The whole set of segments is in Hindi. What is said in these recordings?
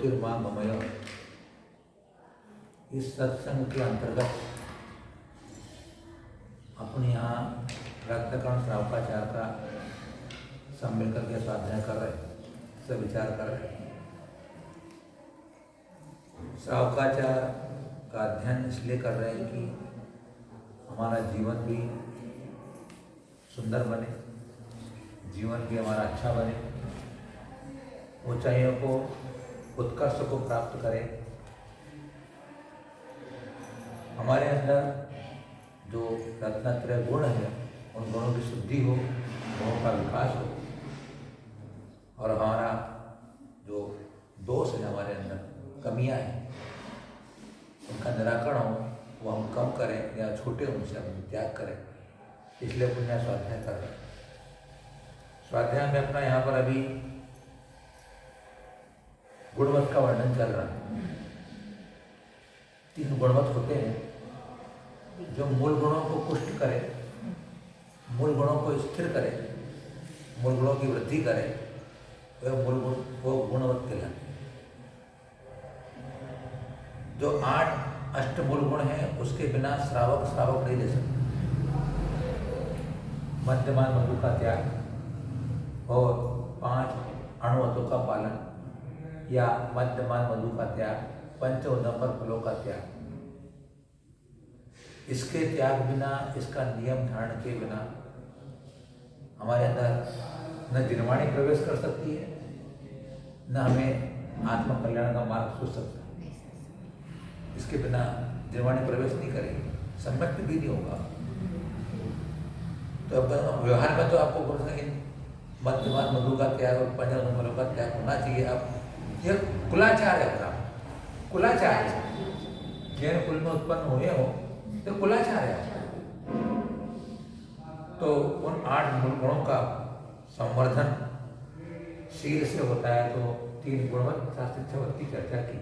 ज्योतिर्मागमय इस सत्संग के अंतर्गत अपने यहाँ रक्तकर्ण श्रावकाचार्य का सब मिलकर के स्वाध्याय कर रहे, सब विचार कर रहे। श्रावकाचार्य का अध्ययन इसलिए कर रहे हैं कि हमारा जीवन भी सुंदर बने, जीवन भी हमारा अच्छा बने, ऊंचाइयों को उत्कर्ष को प्राप्त करें। हमारे अंदर जो रत्नत्रय गुण है उन गुणों की शुद्धि हो, गुणों का विकास हो और हमारा जो दोष है, हमारे अंदर कमियां हैं, उनका निराकरण हो, वो हम कम करें या छोटे उनसे हम त्याग करें। इसलिए अपन यहाँ स्वाध्याय कर रहे हैं। स्वाध्याय में अपना यहाँ पर अभी गुणवत्त का वर्णन चल रहा है। 3 गुणवत्त होते हैं जो मूल गुणों को पुष्ट करे, मूल गुणों को स्थिर करे, मूल गुणों की वृद्धि करे, वह मूल गुण वो गुणवत्त कहलाते हैं। जो 8 अष्टमूल गुण हैं उसके बिना श्रावक नहीं ले सकते। मध्यमान मधु का त्याग और 5 अणुवतों का पालन या मध्यमान मधु का त्याग, 5 उद्दंपर फलों का त्याग, इसके त्याग बिना, इसका नियम धारण के बिना हमारे अंदर न निर्वाणी प्रवेश कर सकती है, न हमें आत्म कल्याण का मार्ग सोच सकता है। इसके बिना निर्वाणी प्रवेश नहीं करेगी, सम्यक्त भी नहीं होगा। तो अब व्यवहार में तो आपको मध्यमान मधु का त्याग और 5 उद्दंपरों का त्याग होना चाहिए। अब यह कुलाचार है, अपना कुलाचार है। जैन कुल में उत्पन्न हुए हो तो कुलाचार है। तो उन 8 मूल गुणों का संवर्धन शील से होता है। तो 3 गुणवत्त शास्त्रीय की चर्चा की,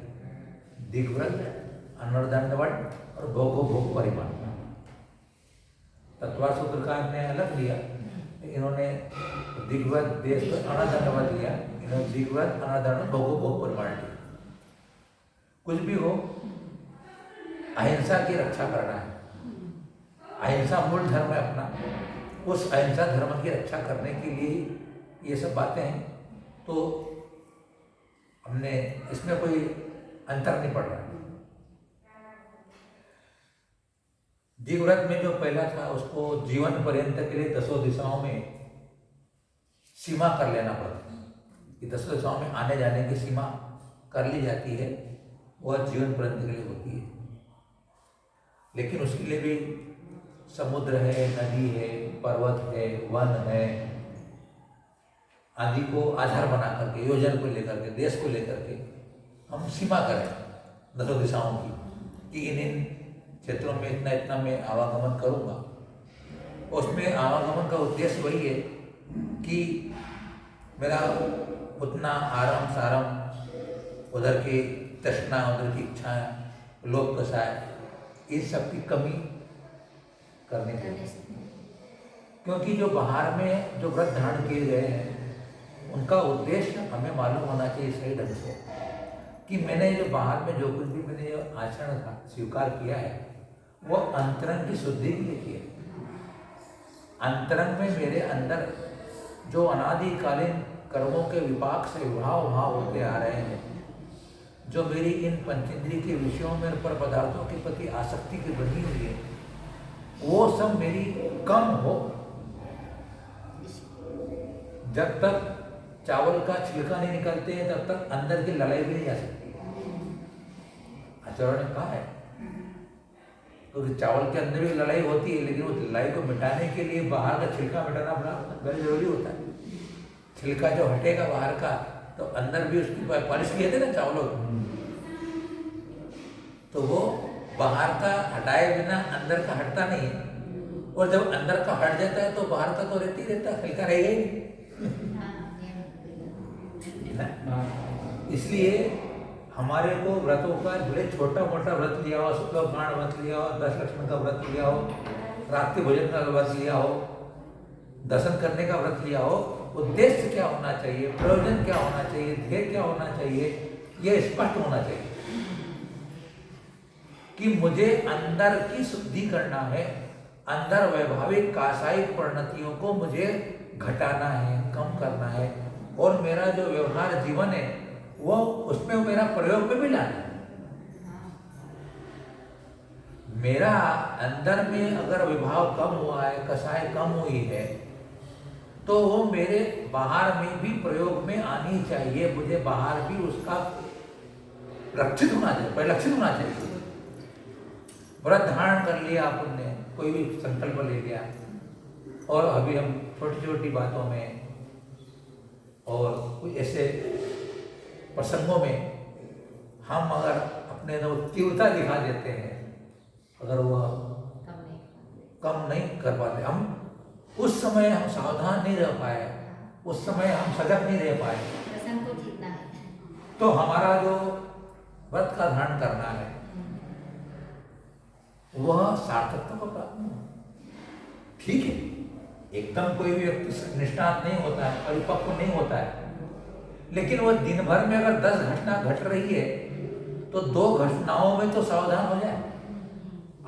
दिग्व्रत, अनर्दंडवट और भोग परिमाण। तत्वा सूत्रकार ने अलग लिया, इन्होंने दिग्व्रत देश को अनर्दंडवट लिया, इन्होंने दिग्व्रत अनर्दंड भोग परिमाण लिया। कुछ भी हो, अहिंसा की रक्षा करना है। अहिंसा मूल धर्म है अपना। उस अहिंसा धर्म की रक्षा करने के लिए ये सब बातें हैं। तो हमने इसमें कोई अंतर नहीं पड़ रहा है। दिग्व्रत में जो पहला था उसको जीवन पर्यंत के लिए 10 दिशाओं में सीमा कर लेना पड़ता है कि 10 दिशाओं में आने जाने की सीमा कर ली जाती है, वह जीवन पर्यंत के लिए होती है। लेकिन उसके लिए भी समुद्र है, नदी है, पर्वत है, वन है, आदि को आधार बना करके, योजन को लेकर के, देश को लेकर के हम सीमा करें 10 दिशाओं की कि इन क्षेत्रों में इतना मैं आवागमन करूंगा। उसमें आवागमन का उद्देश्य वही है कि मेरा उतना आराम साराम, उधर की तृष्णा, उधर की इच्छाएं, लोभ कसाय, इन सब की कमी करने के लिए। क्योंकि जो बाहर में जो व्रत धारण किए गए हैं उनका उद्देश्य हमें मालूम होना चाहिए सही ढंग से कि मैंने जो बाहर में जो कुछ भी मैंने जो आचरण स्वीकार किया है वो अंतरंग की शुद्धि के लिए किया। अंतरंग में मेरे अंदर जो अनादिकालीन कर्मों के विपाक से भाव होते आ रहे हैं, जो मेरी इन पंचेंद्रिय के विषयों में पर पदार्थों के प्रति आसक्ति की बनी हुई है, वो सब मेरी कम हो। जब तक चावल का छिलका नहीं निकलते हैं तब तक अंदर की लड़ाई भी नहीं जा सकती। आचार्य ने कहा है क्योंकि चावल के अंदर भी लड़ाई होती है, लेकिन उस लड़ाई को मिटाने के लिए बाहर का छिलका मिटाना बड़ा जरूरी होता है। छिलका जो हटेगा बाहर का तो अंदर भी उसकी पॉलिश किए थे ना चावलों, तो वो बाहर का हटाए बिना अंदर का हटता नहीं है। और जब अंदर का हट जाता है तो बाहर का तो रहती रहता, छिलका रहेगा ही नहीं। इसलिए हमारे को व्रतों का भले छोटा मोटा व्रत लिया हो, शुक्लपाण व्रत लिया हो, 10 लक्ष्मण का व्रत लिया हो, रात्रि भोजन का व्रत लिया हो, दर्शन करने का व्रत लिया हो, उद्देश्य क्या होना चाहिए, प्रयोजन क्या होना चाहिए, ध्येय क्या होना चाहिए यह स्पष्ट होना चाहिए कि मुझे अंदर की शुद्धि करना है, अंदर वैभाविक कासायिक परिणतियों को मुझे घटाना है, कम करना है, और मेरा जो व्यवहार जीवन है वो उसमें मेरा प्रयोग में भी लाना है। मेरा अंदर में अगर विभाव कम हुआ है, कसाय कम हुई है, तो वो मेरे बाहर में भी प्रयोग में आनी चाहिए। मुझे बाहर भी उसका लक्षित होना चाहिए, परिलक्षित होना चाहिए। व्रत धारण कर लिया आपने, कोई भी संकल्प ले लिया, और अभी हम छोटी छोटी बातों में और कोई ऐसे प्रसंगों में हम अगर अपने जो तीव्रता दिखा देते हैं, अगर वह कम नहीं कर पाते, हम उस समय हम सावधान नहीं रह पाए, उस समय हम सजग नहीं रह पाए, तो हमारा जो व्रत का धारण करना है वह सार्थकता को प्राप्त नहीं। ठीक है, एकदम कोई भी व्यक्ति निष्ठात नहीं होता है, परिपक्व नहीं होता है, लेकिन वह दिन भर में अगर 10 घटना घट रही है तो 2 घटनाओं में तो सावधान हो जाए।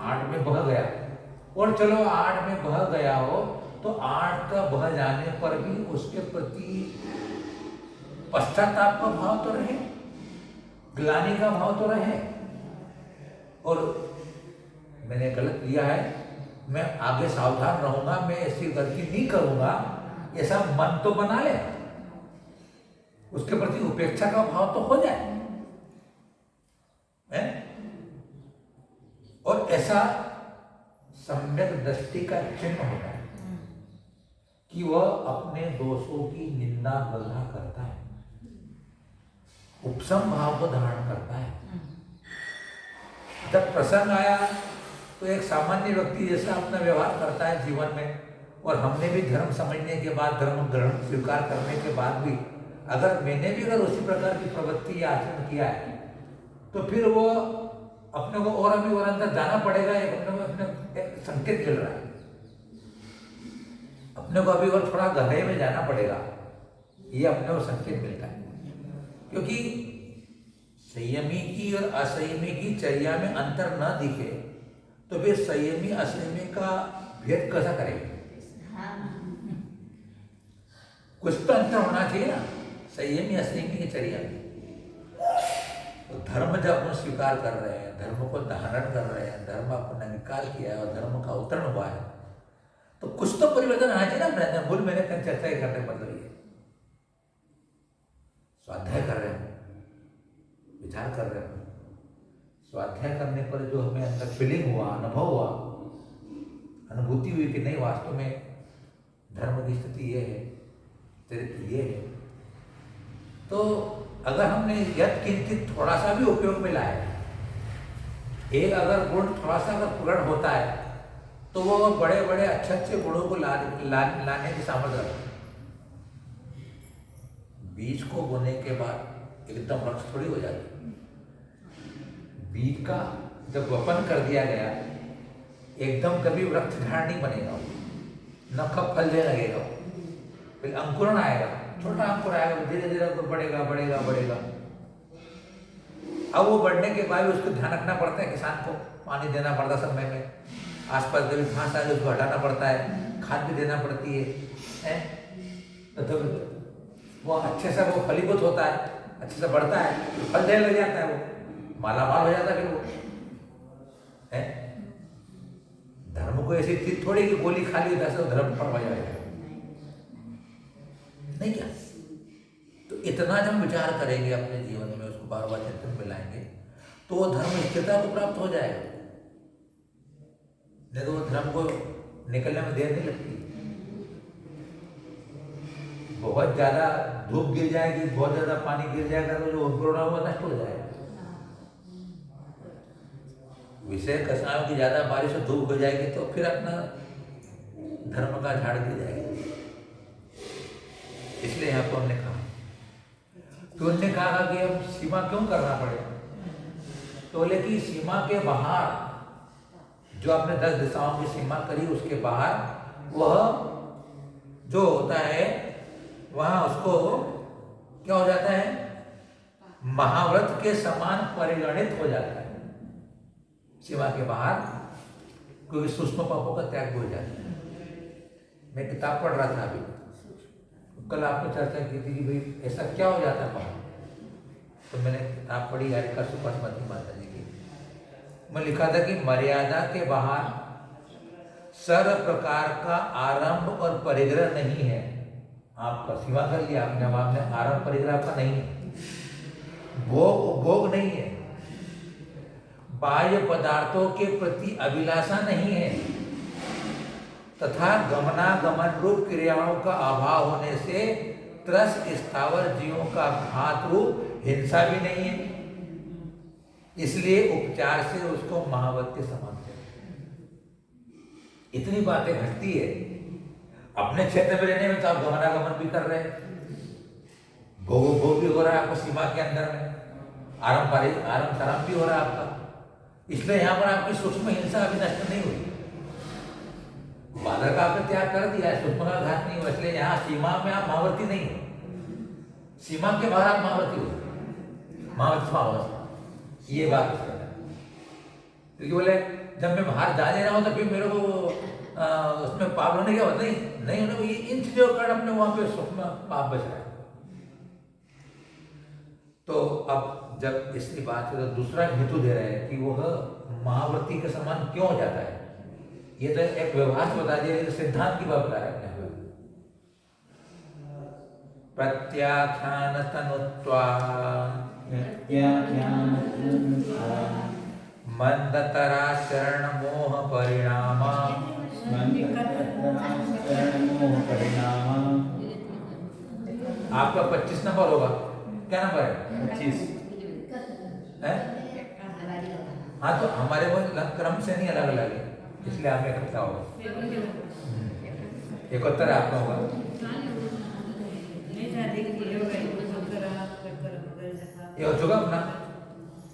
8 में बह गया, और चलो 8 में बह गया हो तो 8 का बह जाने पर भी उसके प्रति पश्चाताप का भाव तो रहे, ग्लानि का भाव तो रहे, और मैंने गलत लिया है, मैं आगे सावधान रहूंगा, मैं ऐसी गलती नहीं करूंगा, ऐसा मन तो बना ले, उसके प्रति उपेक्षा का भाव तो हो जाए है? और ऐसा सम्यक दृष्टि का चिन्ह होता है कि वह अपने दोषों की निंदा गल्हा करता है, उपसम भाव को धारण करता है। जब प्रसंग आया तो एक सामान्य व्यक्ति जैसा अपना व्यवहार करता है जीवन में, और हमने भी धर्म समझने के बाद, धर्म ग्रहण स्वीकार करने के बाद भी अगर मैंने भी अगर उसी प्रकार की प्रवृत्ति या आचरण किया है, तो फिर वो अपने को और अभी और अंदर जाना पड़ेगा। एक अपने एक संकेत मिल रहा है, अपने को अभी और थोड़ा गहरे में जाना पड़ेगा, ये अपने को संकेत मिलता है। क्योंकि संयमी की और असंयमी की चर्या में अंतर न दिखे तो फिर संयमी असंयमी का भेद कैसा करेंगे? कुछ तो अंतर होना चाहिए ना संयमी असंयमी की चर्या में। तो धर्म जब हम स्वीकार कर रहे हैं, धर्म को धारण कर रहे हैं, धर्म अपने अंगीकार किया है और धर्म का अवतरण हुआ है, तो कुछ तो परिवर्तन आना चाहिए ना अपने अंदर। मूल मैंने कल चर्चा ही करने मतलब ये स्वाध्याय कर रहे हैं, विचार कर रहे हैं, स्वाध्याय करने पर जो हमें अंदर फीलिंग हुआ, अनुभव हुआ, अनुभूति हुई कि नहीं वास्तव में धर्म की स्थिति ये है, चरित्र ये है, तो अगर हमने यद किंचित थोड़ा सा भी उपयोग में लाए, एक अगर गुण थोड़ा सा अगर पूर्ण होता है तो वो बड़े बड़े अच्छे अच्छे गुणों को लाने की सामर्थ्य रखता है। बीज को बोने के बाद एकदम वृक्ष थोड़ी हो जाती। बीज का जब वपन कर दिया गया, एकदम कभी वृक्ष झाड़ नहीं बनेगा, न कब फल देने लगेगा, फिर अंकुरण आएगा, छोटा अंकुर आएगा, धीरे धीरे तो बढ़ेगा बढ़ेगा बढ़ेगा। अब वो बढ़ने के बाद उसको ध्यान रखना पड़ता है, किसान को पानी देना पड़ता है समय में, आसपास कभी घास आए उसको हटाना पड़ता है, खाद भी देना पड़ती है? तो वो अच्छे से वो फलीभूत होता है, अच्छे से बढ़ता है, तो फल देने लग जाता है, वो मालामाल हो जाता है फिर वो है। धर्म को ऐसी चीज थोड़ी कि गोली खा ली तो धर्म पर जाएगा, नहीं क्या? तो इतना जब विचार करेंगे अपने जीवन में, उसको बार बार चिंतन में लाएंगे, तो वो धर्म स्थिरता को प्राप्त हो जाएगा। नहीं तो वो धर्म को निकलने में देर नहीं लगती। बहुत ज्यादा धूप गिर जाएगी, बहुत ज्यादा पानी गिर जाएगा तो जो अंकुरण हुआ नष्ट हो जाएगा। विषय कसायों की ज्यादा बारिश और धूप हो जाएगी तो फिर अपना धर्म का झाड़ गिर जाएगा। इसलिए यहाँ को हमने कहा, तो उन्होंने कहा कि अब सीमा क्यों करना पड़ेगा? तो बोले कि सीमा के बाहर जो आपने 10 दिशाओं की सीमा करी, उसके बाहर वह जो होता है वहां उसको क्या हो जाता है? महाव्रत के समान परिगणित हो जाता है सीमा के बाहर, क्योंकि सूक्ष्म पापों का त्याग हो जाता है। मैं किताब पढ़ रहा था अभी, कल आपने चर्चा की थी कि भाई ऐसा क्या हो जाता है वहाँ, तो मैंने किताब पढ़ी यारिका सुपासमती माता जी की, मैं लिखा था कि मर्यादा के बाहर सर्व प्रकार का आरंभ और परिग्रह नहीं है। आपका सीमा कर लिया आपने, अब आपने आरंभ परिग्रह आपका नहीं है, भोग उपभोग नहीं है, बाह्य पदार्थों के प्रति अभिलाषा नहीं है, तथा गमनागमन रूप क्रियाओं का अभाव होने से त्रस्त स्थावर जीवों का घात रूप हिंसा भी नहीं है। इसलिए उपचार से उसको महाव्रत के समान करें। इतनी बातें घटती है अपने क्षेत्र में रहने में, तो आप गमनागमन भी कर रहे हैं, भोग भी हो रहा है आपको सीमा के अंदर में, आरंभ तरम भी हो रहा है आपका, इसलिए यहाँ पर आपकी सूक्ष्म हिंसा अभी नष्ट नहीं हुई। बादल का आपने त्याग कर दिया है, सूक्ष्म का घात नहीं हुआ, इसलिए यहाँ सीमा में आप महावर्ती नहीं हो, सीमा के बाहर आप महावर्ती हो, महावर्ती ये बात है। क्योंकि बोले जब मैं बाहर जा रहा हूँ तो फिर मेरे को उसमें पाप होने क्या होता नहीं होने, ये इन चीजों के कारण अपने वहां पे सूक्ष्म पाप बच रहा है। तो अब जब इसकी बात है तो दूसरा हेतु दे रहे हैं कि वह महाव्रती के समान क्यों हो जाता है। ये तो एक व्यवहार बता दिया, सिद्धांत की बात बता रहे हैं। प्रत्याख्यान तनुत्वा मंदतराचरण मोह परिणाम आपका 25 नंबर होगा, क्या नंबर है 25 है? हाँ तो हमारे वो क्रम से नहीं अलग अलग है, इसलिए आप इकट्ठा होगा। 71 आपका होगा। ये हो चुका अपना,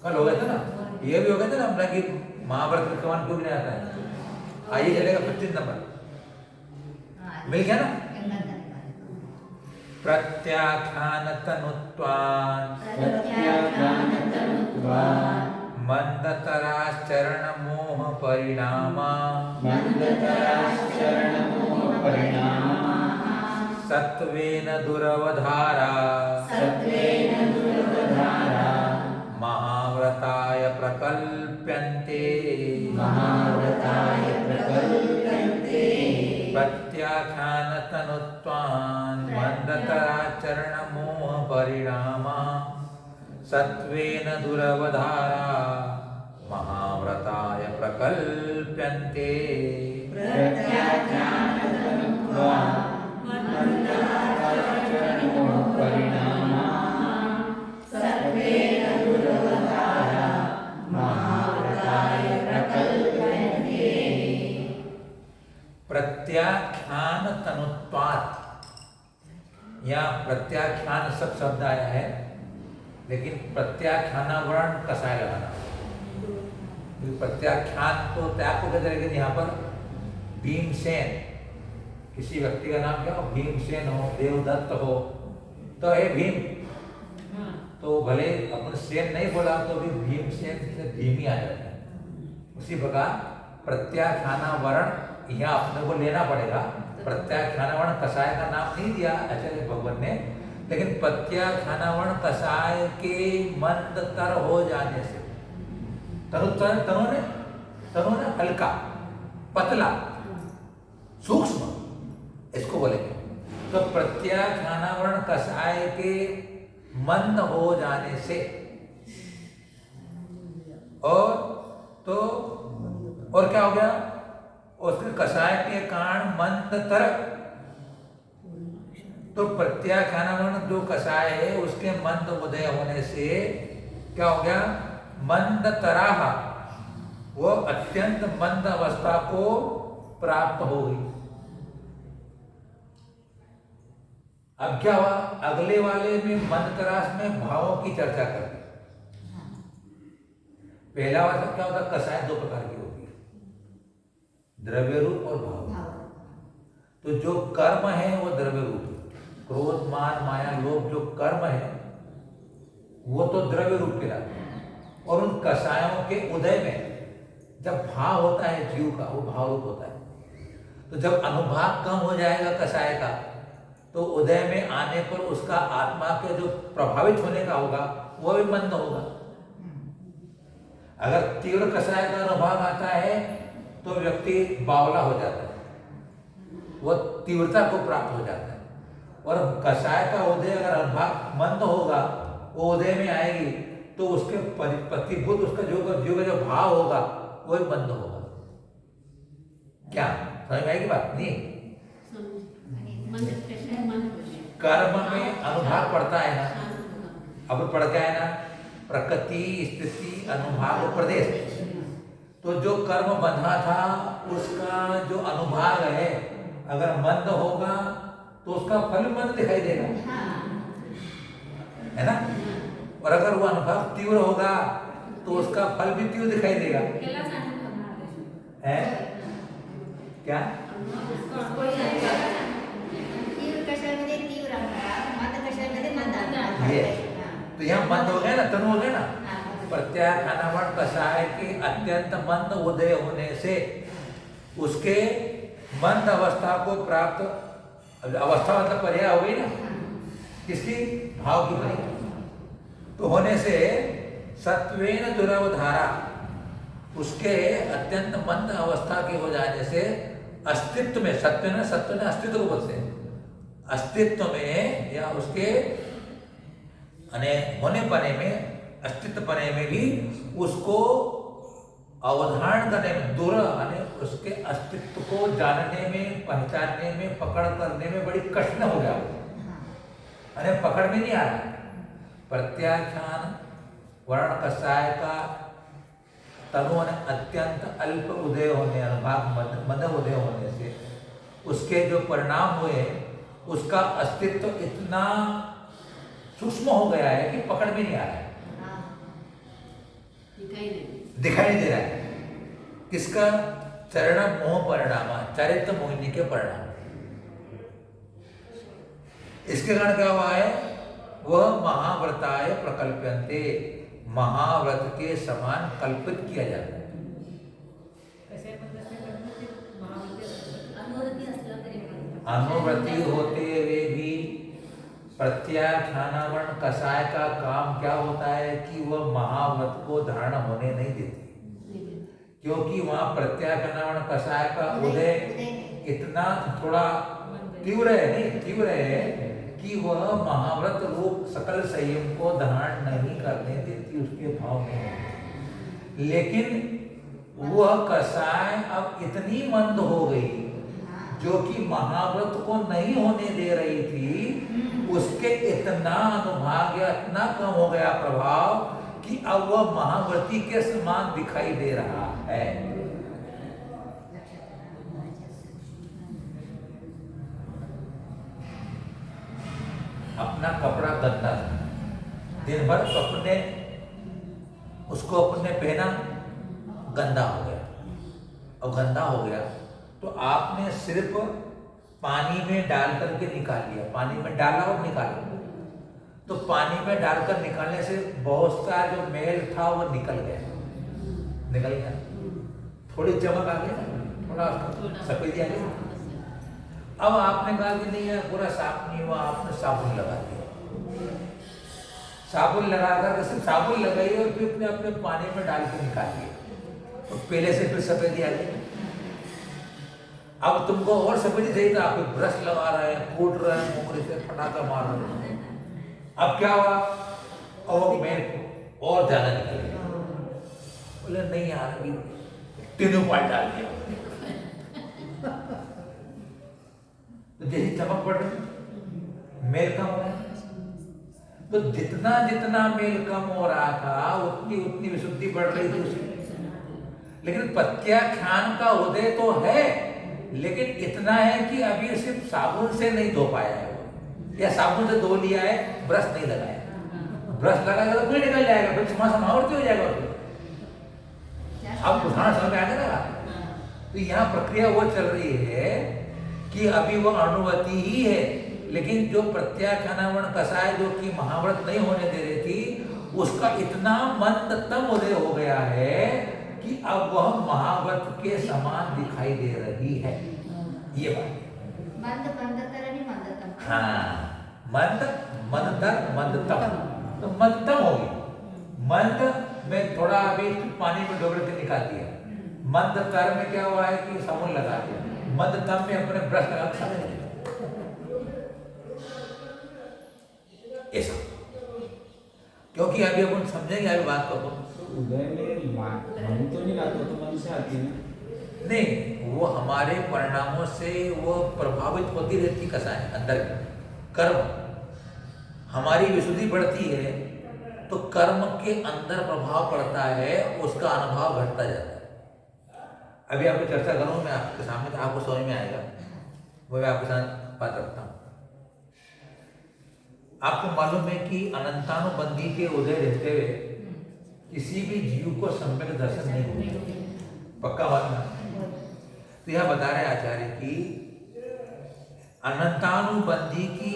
कल हो गया था ना, ये भी हो गया था ना अपना कि महाभारत का कमान क्यों नहीं आता है। आइए चलेगा 25 नंबर मिल गया ना। प्रत्याख्यान तनुत्वान् मंदतराश्चरण मोह परिणामा सत्वेन दुरवधारा महाव्रताय प्रकल्प्यन्ते प्रत्याख्यान तनुत्वान् मंदतराचरण मोह परिणामा सत्वेन दुरवधारा महाव्रताय प्रकल्प्यन्ते। प्रत्याख्यान तनुत्वात्, या प्रत्याख्यान सब शब्द आया है, लेकिन प्रत्याख्यान वर्ण कसाय लगाना। प्रत्याख्यान तो त्याग को कहते हैं, यहाँ पर भीमसेन, किसी व्यक्ति का नाम क्या हो, भीमसेन हो, देवदत्त हो, तो हे भीम, तो भले अपन सेन नहीं बोला तो भी भीमसेन से भीम ही आ जाता है। उसी प्रकार प्रत्याख्यान वर्ण यहाँ अपने को लेना पड़ेगा। प्रत्याख्यान वर्ण कसाय का नाम नहीं दिया आचार्य भगवान ने, लेकिन प्रत्याख्यान वर्ण कसाय के मंदतर हो जाने से, तनु ने हल्का, पतला, सूक्ष्म, इसको बोलेंगे। तो प्रत्याख्यान वर्ण कसाय के मंद हो जाने से, और क्या हो गया, उसके कसाय के कारण मंदतर, तो प्रत्याख्यान वर्ण जो कसाय है उसके मंद उदय होने से क्या हो गया, मंदतराह, वो अत्यंत मंद अवस्था को प्राप्त हो गई। अब क्या हुआ, अगले वाले में मंदतरास में भावों की चर्चा कर दी। पहला अवस्था क्या होता, कसाय दो प्रकार की होती है, द्रव्य रूप और भाव। तो जो कर्म है वो द्रव्य रूप है, क्रोध मान माया लोभ जो कर्म है वो तो द्रव्य रूप के लाते हैं। और उन कषायों के उदय में जब भाव होता है जीव का, वो भाव रूप होता है। तो जब अनुभाग कम हो जाएगा कषाय का, तो उदय में आने पर उसका आत्मा के जो प्रभावित होने का होगा वो भी मंद होगा। अगर तीव्र कषाय का अनुभाग आता है तो व्यक्ति बावला हो जाता है, वह तीव्रता को प्राप्त हो जाता है। और कषाय का उदय अगर अनुभाग मंद होगा, वो उदय में आएगी तो उसके प्रतिभूत उसका जो भाव होगा वो भी मंद होगा। क्या समझ में आएगी बात? नहीं, कर्म में अनुभाग पड़ता है ना, अब पड़ गया है ना, प्रकृति स्थिति अनुभाग प्रदेश। तो जो कर्म बंधा था उसका जो अनुभाग है अगर मंद होगा तो उसका फल मंद दिखाई देगा, है ना। और अगर वो अनुभाग तीव्र होगा तो उसका फल भी तीव्र दिखाई देगा, है क्या? ये तो यहाँ मंद हो गया ना, तनु हो गया ना। प्रत्याख्यानावण कषाय के अत्यंत मंद उदय होने से उसके मंद अवस्था को प्राप्त, अवस्था मतलब पर्याय हो गई ना, किसकी? भाव की पर्याय। तो होने से सत्वेन दुरवधारा, उसके अत्यंत मंद अवस्था के हो जाने से अस्तित्व में, सत्व ने अस्तित्व को बोलते हैं, अस्तित्व में या उसके होने पने में, अस्तित्व पने में भी उसको अवधारण करने में, दूर उसके अस्तित्व को जानने में, पहचानने में, पकड़ करने में बड़ी कठिन हो गया, पकड़ में नहीं आ रहा। प्रत्याख्यान वर्ण कषाय का तनु अत्यंत अल्प उदय होने, अनुभाग मद उदय होने से उसके जो परिणाम हुए उसका अस्तित्व इतना सूक्ष्म हो गया है कि पकड़ में नहीं आ रहा है, दिखाई नहीं दे रहा है। किसका? चरण मोह परिणाम, चरित्र मोहिनी के परिणाम। इसके कारण क्या हुआ है? वह महाव्रताय प्रकल्प्यन्ते, महाव्रत के समान कल्पित किया जाता है। अनुव्रति होते हुए भी प्रत्याख्यानावरण कषाय का काम क्या होता है कि वह महाव्रत को धारण होने नहीं देती, क्योंकि वहां प्रत्याख्यानावरण कषाय का उदय इतना थोड़ा तीव्र है, नहीं तीव्र है कि वह महाव्रत रूप सकल संयम को धारण नहीं करने देती उसके भाव में। लेकिन वह कषाय अब इतनी मंद हो गई जो कि महाव्रत को नहीं होने दे रही थी, उसके इतना अनुभाग या इतना कम हो गया प्रभाव कि अब वह महाव्रती के समान दिखाई दे रहा है। अपना कपड़ा गंदा था, दिन भर अपने उसको अपने पहना, गंदा हो गया। और गंदा हो गया तो आपने सिर्फ पानी में डाल करके निकाल लिया, पानी में डाला और निकाला। तो पानी में डालकर निकालने से बहुत सा जो मैल था वो निकल गया, थोड़ी चमक आ गई ना, थोड़ा सफेदी आ गई। अब आपने कहा कि नहीं यार पूरा साफ नहीं हुआ, आपने साबुन लगा दिया, साबुन लगाकर सिर्फ साबुन लगाई और फिर अपने पानी में डाल के निकाल दिया, तो पहले से फिर सफेदी आ गई। अब तुमको और सफेदी चाहिए था, आप ब्रश लगा रहे हैं, कूट रहे हैं, मुंगरी से फटाका मार रहे हैं। अब क्या हुआ? और मैं और ज्यादा निकल गया। बोले नहीं यार अभी तीनों पानी डाल दिया, तो जैसी चमक पड़ रही, मेल कम हो रहा है। तो जितना जितना मेल कम हो रहा था उतनी उतनी विशुद्धि बढ़ रही थी उसकी। लेकिन प्रत्याख्यान का उदय तो है, लेकिन इतना है कि अभी सिर्फ साबुन से नहीं धो पाया है, या साबुन से धो लिया है, ब्रश नहीं लगाया। ब्रश लगाएगा तो फिर निकल जाएगा, फिर समावर्ती हो जाएगा। अब उदाहरण समझ में आ गया ना। तो यहाँ प्रक्रिया वो चल रही है कि अभी वो अणुवती ही है, लेकिन जो प्रत्याख्यानावरण कषाय जो कि महाव्रत नहीं होने दे रही थी, उसका इतना मंदतम उदय हो गया है कि अब वह महाव्रत के समान दिखाई दे रही है। ये बात मंद मंदतर आणि मंदतम। हाँ, मंद मंदतर मंदतम, तो मंदतम होगी। मंद में थोड़ा अभी पानी में डुबो के निकाल दिया, मंदतर में क्या हुआ है कि साबुन लगा दिया, मंदतम में अपने ब्रश लगा के साफ कर दिया। ऐसा क्योंकि अभी अपन समझेंगे अभी बात को। उदय में मन तो नहीं आता, तो मन से आती है ना? नहीं, वो हमारे परिणामों से वो प्रभावित होती रहती कसाय अंदर कर्म। हमारी विशुद्धि बढ़ती है तो कर्म के अंदर प्रभाव पड़ता है, उसका अनुभव घटता जाता है। अभी आपको चर्चा करूँ मैं आपके सामने, तो आपको समझ में आएगा, वो मैं आपके साथ बात रखता हूँ। आपको मालूम है कि अनंतानुबंधी के उदय रहते हुए किसी भी जीव को सम्यक दर्शन नहीं होता, पक्का बात ना। तो यह बता रहे आचार्य कि अनंतानुबंधी की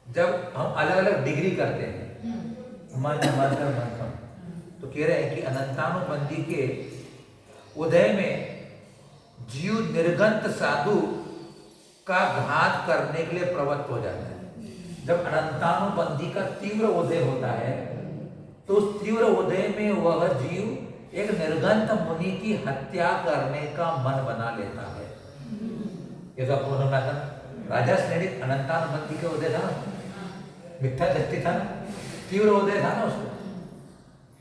जब हम अलग अलग डिग्री करते हैं, मन मंत्र मंत्र, तो कह रहे हैं कि अनंतानुबंधी के उदय में जीव निर्गंत साधु का घात करने के लिए प्रवृत्त हो जाता है। जब अनंतानुबंधी का तीव्र उदय होता है तो उस तीव्र उदय में वह जीव एक निर्गंत मुनि की हत्या करने का मन बना लेता है। ये तो आपको समझ आता ना, राजा श्रेणी अनंतानुबंधी के उदय था ना, मिथ्या दृष्टि था ना, तीव्र उदय था ना उसको।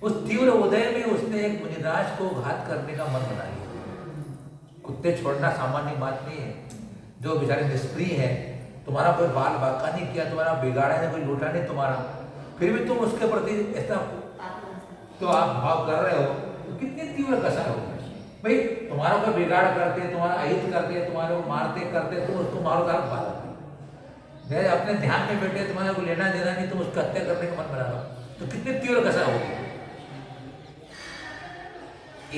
उस तीव्र उदय में उसने एक मुनिराज को घात करने का मन बना लिया। कुत्ते छोड़ना सामान्य बात नहीं है। जो बेचारे निष्प्रिय है, तुम्हारा कोई बाल बाका नहीं किया, तुम्हारा बिगाड़ा नहीं, कोई लूटा नहीं तुम्हारा, फिर भी तुम उसके प्रति ऐसा तो आप भाव कर रहे हो, तो कितनी तीव्र कसा हो भाई। तुम्हारा कोई बिगाड़ करते, तुम्हारा अहित करते, तुम्हारे को मारते करते, तुम उसको मारो तार बात मेरे अपने ध्यान में बैठे, तुम्हारा को लेना देना नहीं, तुम उसका हत्या करने का मन बना रहा, तो कितनी तीव्र कसा होगी।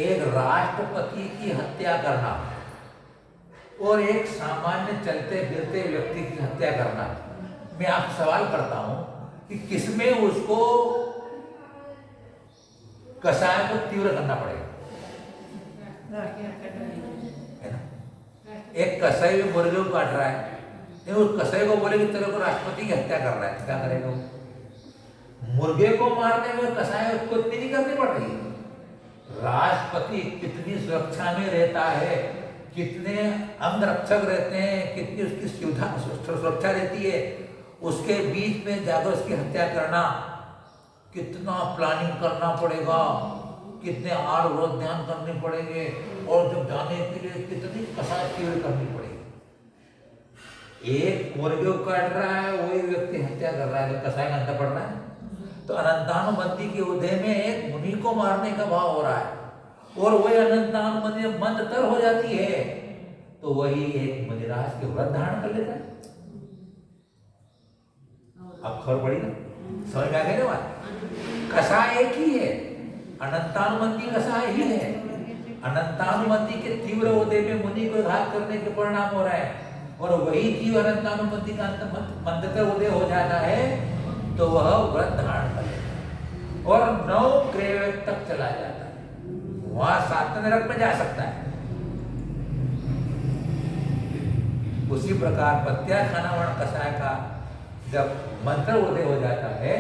एक राष्ट्रपति की हत्या करना और एक सामान्य चलते फिरते व्यक्ति की हत्या करना, मैं आपसे सवाल करता हूं कि किसमें उसको कसाय को तीव्र करना पड़ेगा, है ना। एक कसाई भी मुर्गे को काट रहा है, उस कसाई को बोले कि तेरे को राष्ट्रपति की हत्या कर रहा है, क्या करेगा वो? मुर्गे को मारने में कसाई उसको इतनी नहीं करनी पड़ रही। राष्ट्रपति कितनी सुरक्षा में रहता है, कितने अंगरक्षक रहते हैं, कितनी उसकी सुरक्षा रहती है, उसके बीच में जाकर उसकी हत्या करना, कितना प्लानिंग करना पड़ेगा, कितने आड़ अवरोध ध्यान करने पड़ेंगे, और जब जाने के लिए कितनी कसाई तीव्र करनी पड़ेगी। एक मुर्गे को काट रहा है, वही व्यक्ति हत्या कर रहा है, तो कसाई अंदर पड़ रहा है। तो अनंतानुबंधी के उदय में एक मुनि को मारने का भाव हो रहा है, और वही अनंतानुबंधी मंदतर हो जाती है तो वही एक मुनिराज के व्रत धारण कर लेता है। अब खबर पड़ी ना, समझ में आ गई ना बात। कसाय एक ही है, अनंतानुबंधी कसाय ही है। अनंतानुबंधी के तीव्र उदय में मुनि को घात करने के परिणाम हो रहा है, और वही जीव अनंतानुबंधी का मंदतर उदय हो जाता है तो वह व्रत धारण कर लेता है और 9 ग्रेव तक चला जाता है, वहां 7 नरक में जा सकता है। उसी प्रकार प्रत्याख्यान वर्ण कसाय का जब मंत्र उदय हो जाता है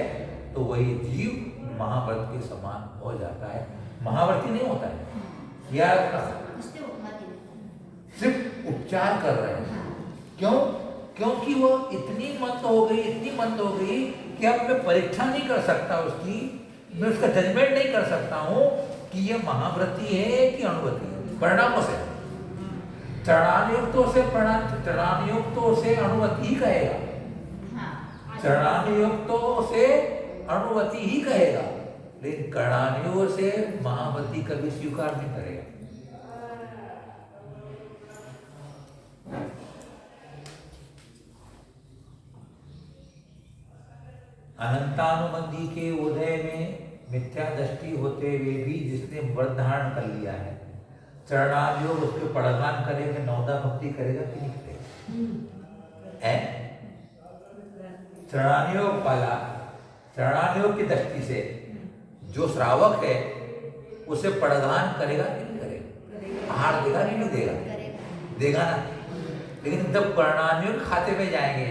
तो वही जीव महाव्रत के समान हो जाता है, महाव्रती नहीं होता है। या सिर्फ उपचार कर रहे हैं। क्यों? क्योंकि वो इतनी मंद हो गई, इतनी मंद हो गई कि अब मैं परीक्षा नहीं कर सकता उसकी, मैं उसका जजमेंट नहीं कर सकता हूं कि ये महाव्रती है कि अणुव्रती है। परिणामों से चरणानुयुक्तों से चरणानुयुक्तों से अणुव्रती ही कहेगा, चरणानुयुक्तों से अणुव्रती ही कहेगा, लेकिन कर्णानुयोग से महाव्रती कभी स्वीकार नहीं करेगा। अनंतानुबंधी के उदय में मिथ्या दृष्टि होते हुए भी जिसने व्रत धारण कर लिया है, चरणानुयोग उसके पड़गान करेगा, नौदा भक्ति करेगा कि नहीं करेगा? चरणानुयोग वाला चरणानुयोग की दृष्टि से जो श्रावक है उसे पड़गान करेगा कि नहीं करेगा, आहार देगा कि नहीं देगा, करेगा। देगा ना। लेकिन जब कर्णानुयोग खाते में जाएंगे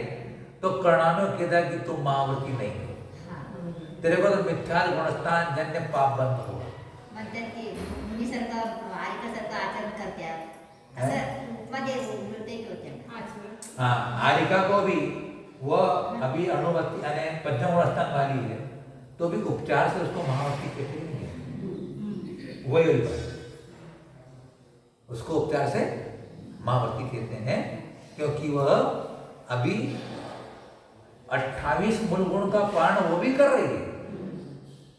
तो कर्णानुयोग कहता है कि तुम महावर्ती नहीं हो, हाँ। तेरे को तो मिथ्या गुणस्थान जन्य पाप बंद होगा। म्हणतात की मुनीसारखं आरिकासारखं आचरण करतात असं उपमा उलटे होते। हाँ, आरिका को भी वह अभी अणुवती यानी पंचम गुणस्थान वाली है तो भी उपचार से उसको महावर्ती कहते नहीं है, वही बात, उसको उपचार से महावर्ती कहते हैं क्योंकि वह अभी 28 मूल गुण का पारण वो भी कर रही है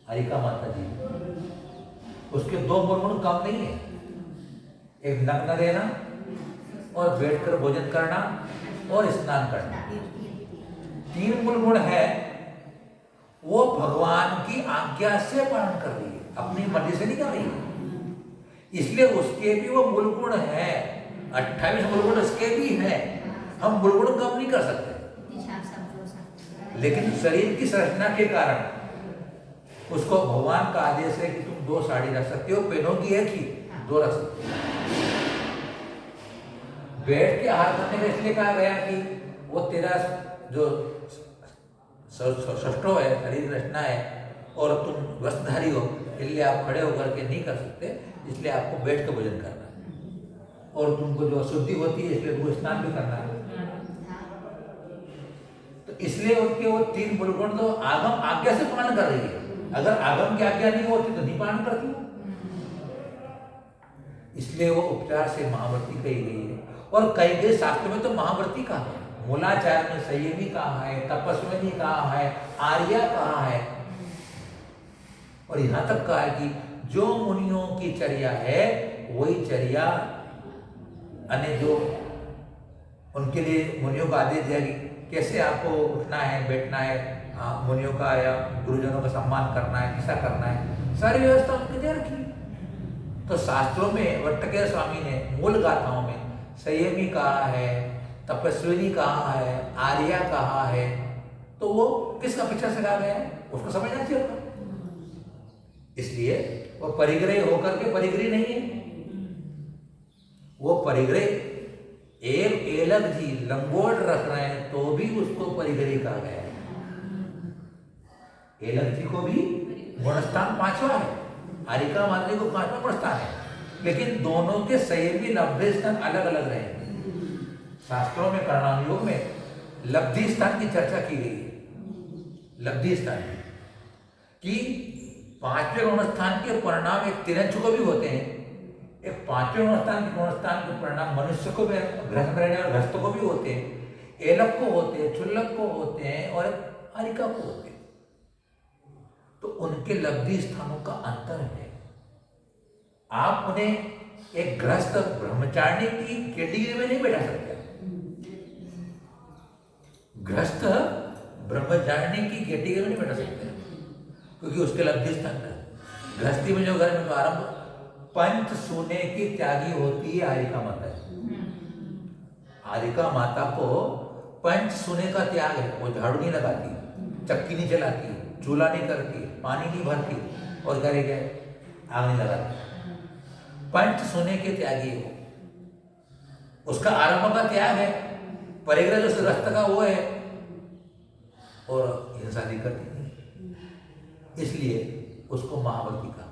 हरिका माता जी, उसके 2 मूल गुण कम नहीं है, एक नग्न रहना और बैठकर भोजन करना और स्नान करना, 3 मूल गुण है वो भगवान की आज्ञा से पालन कर रही है, अपनी मर्जी से नहीं कर रही है। इसलिए उसके भी वो मूल गुण है, 28 मूल गुण उसके भी है, हम मूल गुण कम नहीं कर सकते। लेकिन शरीर की संरचना के कारण उसको भगवान का आदेश है कि तुम 2 साड़ी रख सकते हो, पहनोगी एक ही, 2 रख सकते हो। बैठ के आहार करने का इसलिए कहा गया कि वो तेरा जो षष्ठो है, शरीर रचना है और तुम वस्त्रधारी हो, इसलिए आप खड़े होकर के नहीं कर सकते, इसलिए आपको बैठ के भोजन करना है। और तुमको जो अशुद्धि होती है इसलिए तुमको स्नान भी करना है। तो इसलिए उनके वो 3 मूल गुण तो आगम आज्ञा से पालन कर रही है, अगर आगम की आज्ञा नहीं होती तो नहीं पालन करती वो, इसलिए वो उपचार से महावर्ती कही गई है। और कई कई शास्त्र में तो महावर्ती कहा है, मूलाचार में संयमी कहा है, तपस्विनी कहा है, आर्या कहा है, और यहां तक कहा है कि जो मुनियों की चर्या है वही चर्या अन्य जो उनके लिए मुनियों का आदेश दिया कि कैसे आपको उठना है, बैठना है, मुनियों का या गुरुजनों का सम्मान करना है, कैसा करना है, सारी व्यवस्था उनके दे रखी। तो शास्त्रों में वट्टकेय स्वामी ने मूल गाथाओं में संयमी कहा है, तपस्विनी कहा है, आर्या कहा है, तो वो किस अपेक्षा से कहा गया है उसको समझना चाहिए होगा। इसलिए वो परिग्रह होकर के परिग्रह नहीं है, वो परिग्रह एक एलग जी लंगोट रख रहे हैं तो भी उसको परिग्रह कहा गया है। एलग जी को भी गुणस्थान 5वां है, हरिका माता को 5वां गुणस्थान है, लेकिन दोनों के संयमी लब्धि स्थान अलग अलग रहे। शास्त्रों में कर्णानुयोग में लब्धि स्थान की चर्चा की गई है, लब्धि स्थान की 5वें गुणस्थान के परिणाम एक तिरंच को भी होते हैं, एक 5वें गुणस्थान के परिणाम मनुष्य को भी, गृहस्थ में रहने वाले गृहस्थ को भी होते हैं, एलक को होते हैं, क्षुल्लक को होते हैं और हरिका को होते हैं। तो उनके लब्धि स्थानों का अंतर है। आप उन्हें एक गृहस्थ ब्रह्मचारिणी की कैटेगरी में नहीं बैठा सकते, गृहस्थ ब्रह्मचारिणी की कैटेगरी में नहीं बैठा सकते, क्योंकि उसके लब्धि स्थान है। गृहस्थी में जो घर में आरंभ पंच सोने की त्यागी होती है हरिका माता। हरिका माता को पंच सोने का त्याग है, वो झाड़ू नहीं लगाती, चक्की नहीं चलाती, चूल्हा नहीं करती, पानी नहीं भरती और घर क्या आग नहीं लगाती, पंच सोने के त्यागी हो, उसका आरंभ का त्याग है, परिग्रह जो रस्त का वो है, और हिंसा नहीं करती, इसलिए उसको महावर्ती कहा।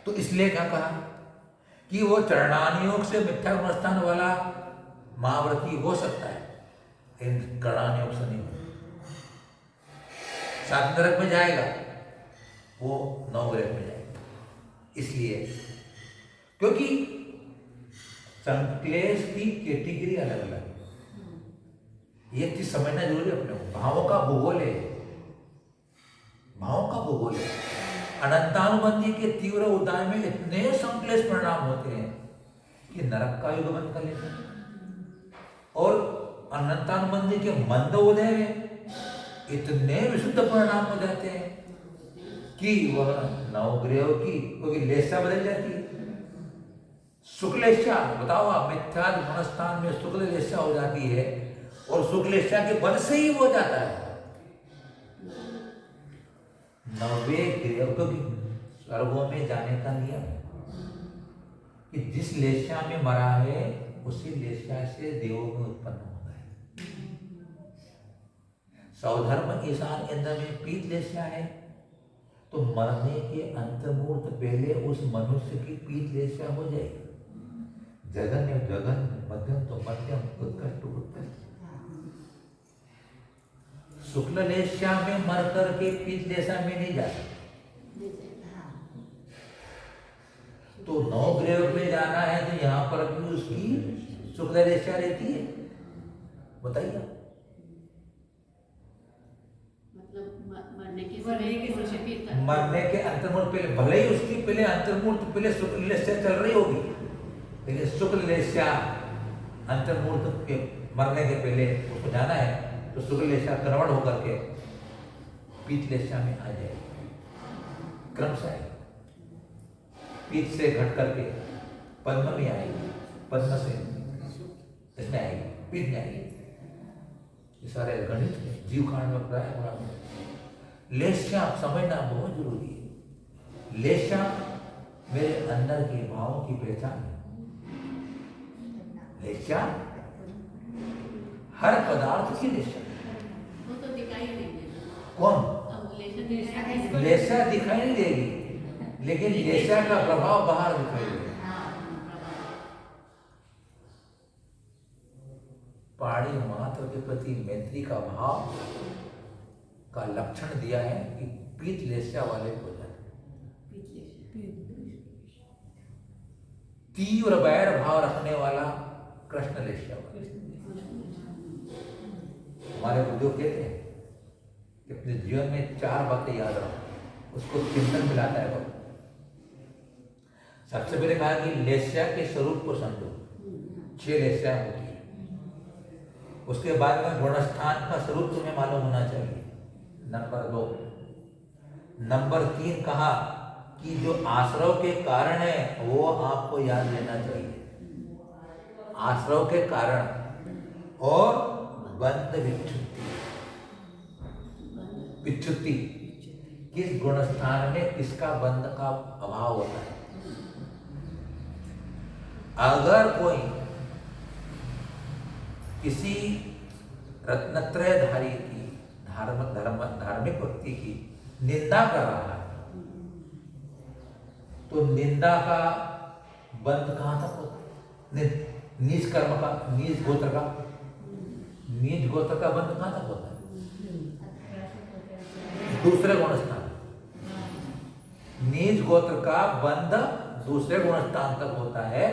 तो इसलिए क्या कहा कि वो चरणानुयोग से मिथ्या गुणस्थान वाला महावर्ती हो सकता है, लेकिन कर्णानुयोग से नहीं हो। 7 नरक में जाएगा, वो 9 ग्रह में जाएगा, इसलिए क्योंकि संक्लेश की कैटेगरी अलग अलग है। ये चीज समझना जरूरी है अपने को। भावों का भूगोल है, भावों का भूगोल है। अनंतानुबंधी के तीव्र उदय में इतने संक्लेश परिणाम होते हैं कि नरक का युगमन कर लेते हैं, और अनंतानुबंधी के मंद उदय में इतने विशुद्ध परिणाम हो जाते हैं कि वह 9 ग्रहों की क्योंकि लेशा बदल जाती है। शुक्लेशा बताओ आप, मिथ्या गुणस्थान में शुक्ल लेशा हो जाती है और शुक्लेष्या के बल से ही वो जाता है। 90 ग्रह, क्योंकि स्वर्गों में जाने का नियम है कि जिस लेष्या में मरा है उसी लेष्या से देवों में उत्पन्न होता है। सौधर्म ईशान इंद्र में पीत लेष्या है, तो मरने के अंतर्मुहूर्त पहले उस मनुष्य की पीत लेष्या हो जाएगी। जघन्य जघन्य, मध्यम तो मध्यम, उत्कृष्ट तो उत्कृष्ट। शुक्ल लेष्या में मर करके पीत लेष्या में नहीं जाता। तो 9 ग्रह पे जाना है तो यहाँ पर भी उसकी शुक्ल लेष्या रहती है। बताइए, मरने के अंतर्मुहूर्त पहले, भले ही उसकी पहले अंतर्मुहूर्त पहले शुक्ल लेष्या चल रही होगी, लेकिन शुक्ल लेष्या अंतर्मुहूर्त के मरने के पहले उसको जाना है तो शुक्ल लेष्या कन्वर्ट होकर के पीत लेष्या में आ जाएगी। क्रमशः पीत से घट करके पद्म में आएगी, पद्म से इसमें आएगी, पीत में आएगी। ये सारे गणित जीव कांड में प्राय बड़ा लेष्या समझना बहुत जरूरी है। लेष्या मेरे अंदर के भावों की पहचान है। लेष्या हर पदार्थ की लेष्या। वो तो दिखाई नहीं देगा। कौन? लेष्या दिखाई नहीं देगी, लेकिन लेष्या का प्रभाव बाहर दिखाई देगा। प्राणी मात्र के प्रति मैत्री का भाव का लक्षण दिया है कि पीत लेष्या वाले को जाए। तीव्र वैर भाव रखने वाला कृष्ण लेष्या वाला। हमारे बुजुर्ग कहते हैं कि अपने जीवन में 4 बातें याद रखो, उसको चिंतन मिलाता है वो। सबसे पहले कहा कि लेष्या के स्वरूप को समझो। 6 लेष्या होती है। उसके बाद में गुणस्थान का स्वरूप तुम्हें मालूम होना चाहिए, नंबर 2। नंबर 3 कहा कि जो आश्रव के कारण है वो आपको याद लेना चाहिए। आश्रव के कारण और बंध विच्छुत्ति। विच्छुत्ति किस गुणस्थान में किसका बंध का अभाव होता है। अगर कोई किसी रत्नत्रयधारी की धार्मिक व्यक्ति की निंदा कर रहा है तो निंदा का बंध कहां तक होता है? नीच कर्म का, नीच गोत्र का बंध कहां तक होता है? दूसरे गुणस्थान। नीच गोत्र का बंध दूसरे गुणस्थान तक होता है।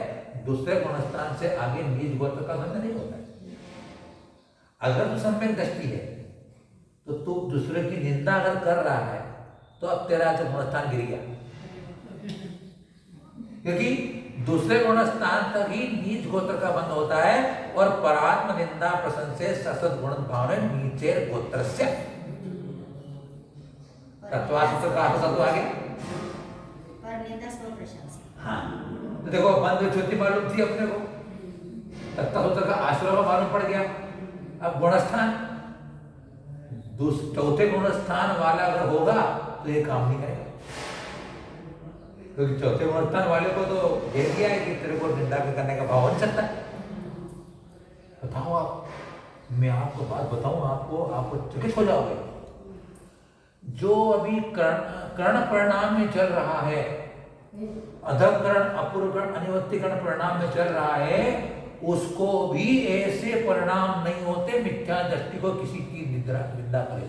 दूसरे गुणस्थान से आगे नीच गोत्र का बंध नहीं होता है। अगर तो सम्यक दृष्टि है तो तू दूसरे की निंदा अगर कर रहा है तो अब तेरा जो गुणस्थान गिर गया, क्योंकि दूसरे गुणस्थान तक ही नीच गोत्र का बंध होता है। और परात्म निंदा प्रशंसे ससद गुण भावने नीचे गोत्रस्य तत्वासूत्र का तत्व आ गया। पर निंदा स्व प्रशंसा। हाँ, तो देखो बंध विच्छुत्ति मालूम थी अपने को, तत्वासूत्र का आश्रय मालूम पड़ गया। अब गुणस्थान, चौथे गुणस्थान वाला अगर होगा तो ये काम नहीं करेगा, क्योंकि चौथे गुणस्थान वाले को तो दे दिया है कि तेरे को निंदा करने का भाव हो सकता है। बताओ आप, मैं आपको बात बताऊं, आपको चकित हो जाओगे। जो अभी कर्ण परिणाम में चल रहा है, अधकरण अपूर्वकरण अनिवर्तिकरण परिणाम में चल रहा है, उसको भी ऐसे परिणाम नहीं होते मिथ्या दृष्टि को किसी की निंदा करे।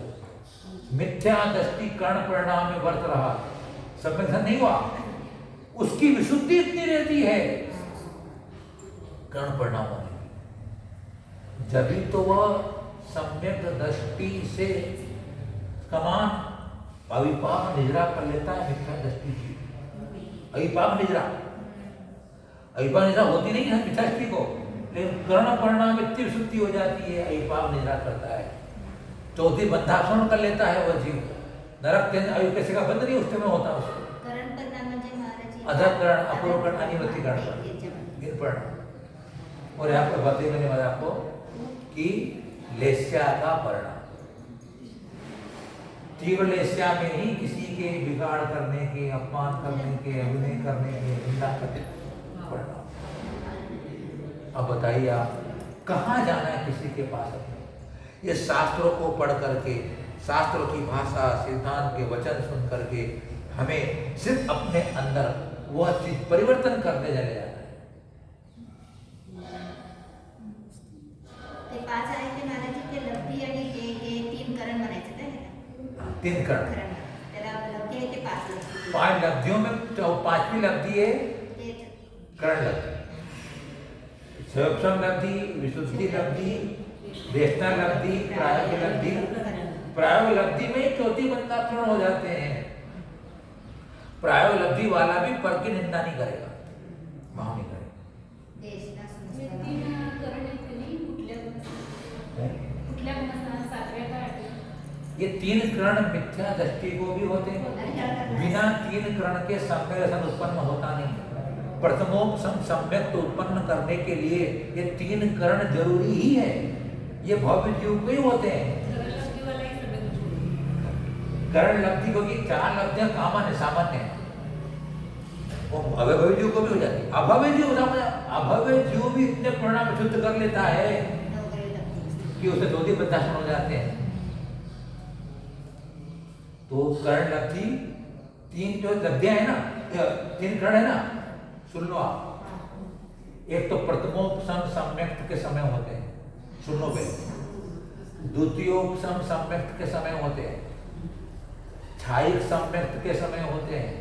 मिथ्या दृष्टि कर्ण परिणाम में वर्त रहा, सम्यक नहीं हुआ, उसकी विशुद्धि इतनी रहती है कर्ण परिणाम होने की, जभी तो वह सम्यक दृष्टि से समान अविपाक निजरा कर लेता है। मिथ्या दृष्टि की अविपाक निजरा होती नहीं है मिथ्या दृष्टि को, लेकिन कर्ण परिणाम इतनी विशुद्धि हो जाती है, अविपाक निजरा करता है। चौथी बंधाक्षण कर लेता है वह जीव। नरक के आयु कैसे का बंध नहीं उसके में होता उसको। करण परिणाम म्हणजे महाराज अधकरण अपूर्वकरण अनिवर्तिकरण इन परिणाम। और यहाँ पर बताइए मैंने बताया आपको कि लेस्या का परिणाम। तीव्र लेस्या में ही किसी के बिगाड़ करने के, अपमान करने के, अभिनय करने के, निंदा करने के परिणाम। अब बताइए आप कहाँ जाना है किसी के पास अपने? ये शास्त्रों को पढ़ करके, शास्त्रों की भाषा, सिद्धांत के वचन सुन करके हमें सिर्फ अपने अंदर वह चीज परिवर्तन करते चले जाना है। ते 5 आहे ते महाराज ते लब्धी आणि जे 3 करण म्हणायचं ते आहे ना? 3 करण, त्याला लब्धी आहे ते 5 लब्धी. 5 लब्धियों में तो 5वीं लब्धि है ते करण लब्धि, क्षोभम लब्धि, विशुद्धि लब्धि, देशना लब्धि, प्रायोग लब्धि। प्रायोग लब्धि में चौथी बंदाक्षण हो जाते हैं। प्रायोग लब्धि वाला भी पर की निंदा नहीं करेगा, भाव नहीं करेगा। देशना हे संस्कार. 3 करण आहेत की नाही, कुठल्या गुणांना 7व्या का 8व्या? ये 3 करण मिथ्या दृष्टि को भी होते हैं। बिना 3 करण के सम्यक रसन उत्पन्न होता नहीं। प्रथमोपसम सम्यक तो उत्पन्न करने के लिए ये 3 करण जरूरी ही है। ये भव्य जीव को ही होते हैं। करण लब्धीवाला ही सगळं छोडून. करण लब्धि को 4 लब्धियां कॉमन है, सामान्य है। वो अभव्य जीव को भी हो जाती है। अभव्य जीव भी इतने परिणाम शुद्ध कर लेता है नवग्रह लब्धी. कि उसे दो बर्दाश्त हो जाते हैं। तो करण लब्धि 3 जो लब्धियां है ना, 3 करण है ना, सुन लो आप। एक तो प्रथमोपसम सम्यक्त के समय होते हैं, सुन लो पहले। द्वितीयोपसम सम्यक्त के समय होते हैं, छायिक सम्यक्त के समय होते हैं,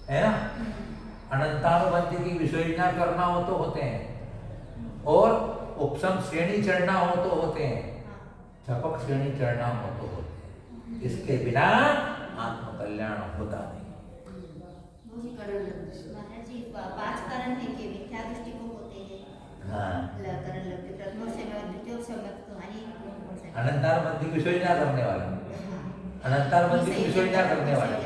है ना। अनंतानुबंध की विश्लेषणा करना हो तो होते हैं, और उपसम श्रेणी चढ़ना हो तो होते हैं, झपक श्रेणी चढ़ना हो तो होते हैं। इसके बिना आत्म कल्याण होता नहीं। ही करण लब्धी. महाराज जी 5 कारण है कि मिथ्या दृष्टि को होते हैं. हाँ, करण लब्धी प्रथमोपसम, द्वितीयोपसम आणि अनंतानुबंध की विश्लेषणा करने वाला, अनंतानुबंध की विश्लेषणा करने वाला,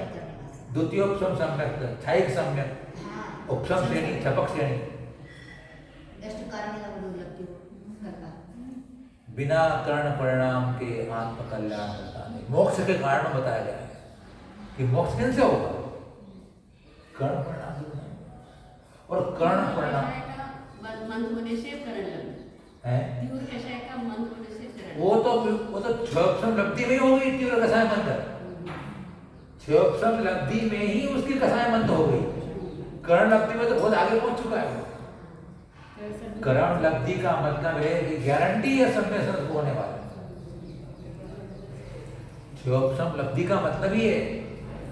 द्वितीयोपसम सम्यक, छायिक सम्यक, उपसम श्रेणी, झपक श्रेणी। दृष्ट कारण लब्धी करता. बिना कर्ण परिणाम के आत्म कल्याण होता नहीं। मोक्ष के कारण बताया गया है कि मोक्ष कैसे होगा? कर्ण परिणाम से होगा। और कर्ण परिणाम मंद होने से करण लब्धी है, तीव्र कषाय का मंद होने से करण. वो तो क्षोभम लब्धि में ही होगी तीव्र कषाय मंद। क्षोभम लब्धि में ही उसकी कषाय मंद हो गई। कर्ण लब्धि में तो बहुत आगे पहुंच चुका है वो। करण लब्धि का मतलब है कि गारंटी है समय से होने वाला। क्षोभम लब्धि का मतलब ही है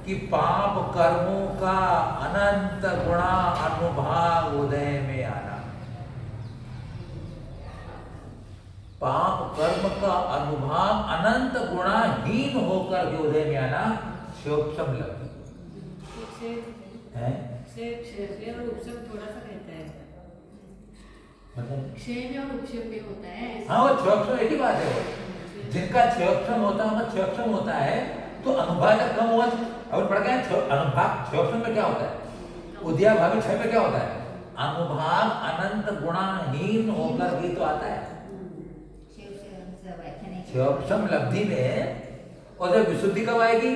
कि पाप कर्मों का अनंत गुणा अनुभाग उदय में आना। पाप कर्म का अनुभाग अनंत गुणाहीन होकर के उदय में आना क्षोभम लब्धि है। क्षय और उपशम थोड़ा सा रहता है. मतलब क्षय और उपशम में होता है. हाँ, वो क्षोभम एक ही बात है। जिनका क्षोभम होता है, क्षोभम होता है तो अनुभाग जब कम हुआ, अब पढ़ गए अनुभाग। क्षोभम में क्या होता है? उद्याभावी क्षय में क्या होता है? अनुभाग अनंत गुणाहीन होकर भी तो आता है क्षोभम लब्धि में। और जब विशुद्धि कब आएगी?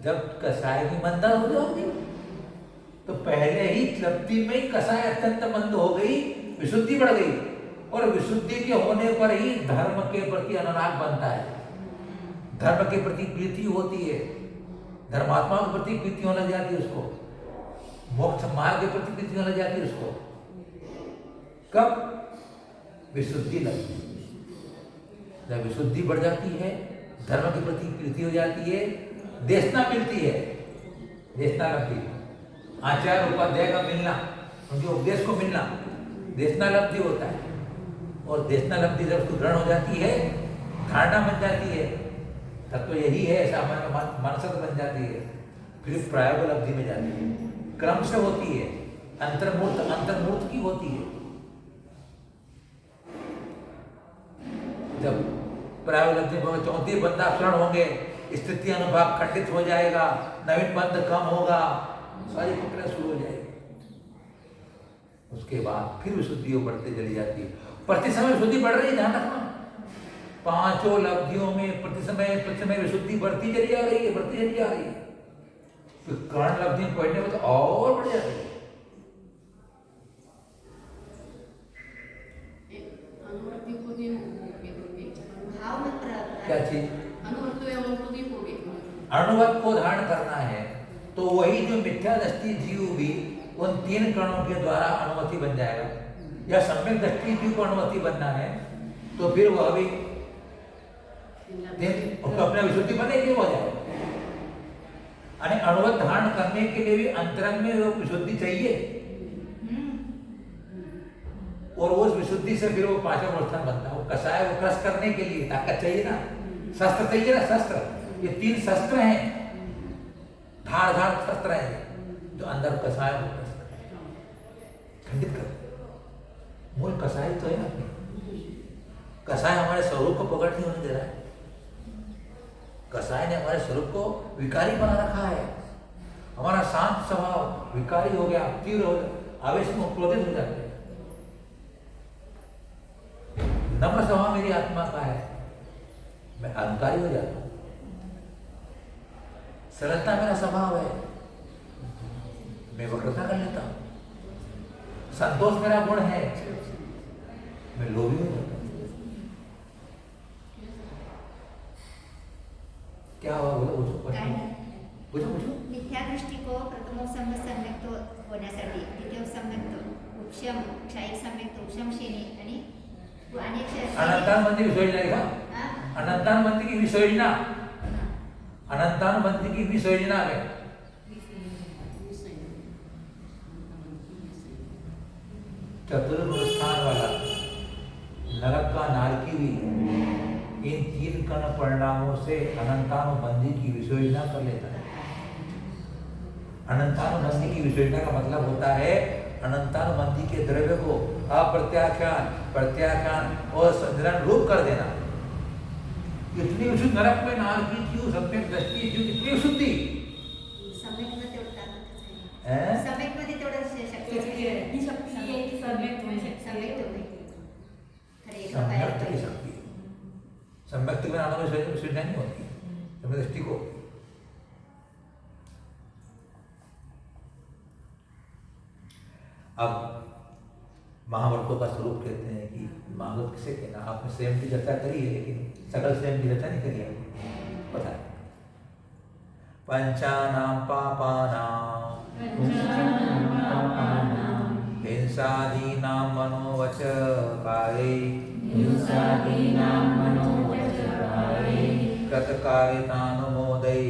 जब कषाय की मंदा हो जाएगी। तो पहले ही लब्धि में ही कषाय अत्यंत मंद हो गई, विशुद्धि बढ़ गई, और विशुद्धि के होने पर ही धर्म के प्रति अनुराग बनता है, धर्म के प्रति प्रीति होती है, धर्मात्मा के प्रति प्रीति होने लग जाती है उसको, मोक्ष मार्ग के प्रति प्रीति होने लग जाती है उसको। कब? विशुद्धि लगती है। जब विशुद्धि बढ़ जाती है, धर्म के प्रति प्रीति हो जाती है, देशना मिलती है, देशना लब्धि, आचार्य उपाध्याय का मिलना, उनके उपदेश को मिलना देशना लब्धि होता है। और देशना लब्धि जब उसको ग्रहण हो जाती है, धारणा बन जाती है, तब तो यही है, ऐसा मानसक बन जाती है। फिर प्रायोग लब्धि में जाती है, क्रम से होती है, अंतर्मूर्त की होती है। जब प्रायोग लब्धि में 34 बंधाक्षण होंगे, स्थिति अनुभाग खंडित हो जाएगा, नवीन बंध कम होगा, सारी प्रक्रिया शुरू हो जाएगी। उसके बाद फिर विशुद्धि बढ़ते चली जाती है। प्रति समय विशुद्धि बढ़ रही है, ध्यान रखना। पांचों लब्धियों में प्रतिसमय विशुद्धि बढ़ती चली जा रही है, बढ़ती चली जा रही है। तो कर्ण लब्धि में पढ़ने में तो और बढ़ जाती है। अनुवर्ती को भी होगी भाव में क्या चीज? अनुवर्त एवं को भी होगी। अणुवत को धारण करना है तो वही जो मिथ्या दृष्टि जीव भी उन 3 कणों के द्वारा अनुमति बन जाएगा, या सम्यक दृष्टि जीव को अनुमति बनना है तो फिर वह भी उसको अपने विशुद्धि बनेगी, हो जाएगा। यानी अणुवत धारण करने के लिए भी अंतरंग में वो विशुद्धि चाहिए, और उस विशुद्धि से फिर वो पांचवा मूलस्थान बनता है। वो कसाय वो क्रस करने के लिए ताकत चाहिए ना, शस्त्र चाहिए ना, शस्त्र। ये 3 शस्त्र हैं, धार शस्त्र हैं जो अंदर कसाय को खंडित कर। मूल कसाय तो है ना, कसाय हमारे स्वरूप को पकड़ नहीं होने दे रहा है। कसाय ने हमारे स्वरूप को विकारी बना रखा है। हमारा शांत स्वभाव विकारी हो गया, तीव्र हो गया, आवेश में क्रोधित हो जाते हैं। नम्र स्वभाव मेरी आत्मा का है, मैं अहंकारी हो जाता हूं। सरलता मेरा स्वभाव है, मैं वक्रता कर लेता हूं। संतोष मेरा गुण है, मैं लोभी हो जाता हूं। क्या हुआ? बोलो। मिथ्या दृष्टी को प्रथमोपसम्य सम्यक्त होण्यासाठी द्वितीयोपसम्यक्त उपशम क्षयिक सम्यक्त उपशम श्रेणी आणि अनंतानुबंधी विसर्जन आहे का? अनंतानुबंधी की विसर्जना, अनंतानुबंधी की विसर्जना है। चतुर्स्थान वाला नरक का नारकी भी इन 3 कर्ण परिणामों से अनंतानुबंधी की विसर्जना कर लेता है। अनंतानुबंधी की विसर्जना का मतलब होता है अनंतानुबंधी के द्रव्य को अप्रत्याख्यान, प्रत्याख्यान और संजरण रूप कर देना। इतनी विशुद्ध नरक में नारकी जीव, सम्यक दृष्टि जीव, इतनी विशुद्धि सम्यकमध्ये तेवढं ताकद आहे। सम्यकमध्ये तेवढं शक्ती आहे। ही शक्ती आहे की सम्यक म्हणजे सम्यक तेवढी खरे सम्यक्त की शक्ति है। सम्यक्त में आना में विसर्जन नहीं होती है, सम्यक दृष्टि को। अब महाव्रतों का स्वरूप कहते हैं कि महाव्रत किसे कहना। आपने स्वयं की चर्चा करी है, लेकिन सकल स्वयं की चर्चा नहीं करी है, पता है। पंचानां पापानां हिंसादीनां मनोवच काये कृतकारितानुमोदै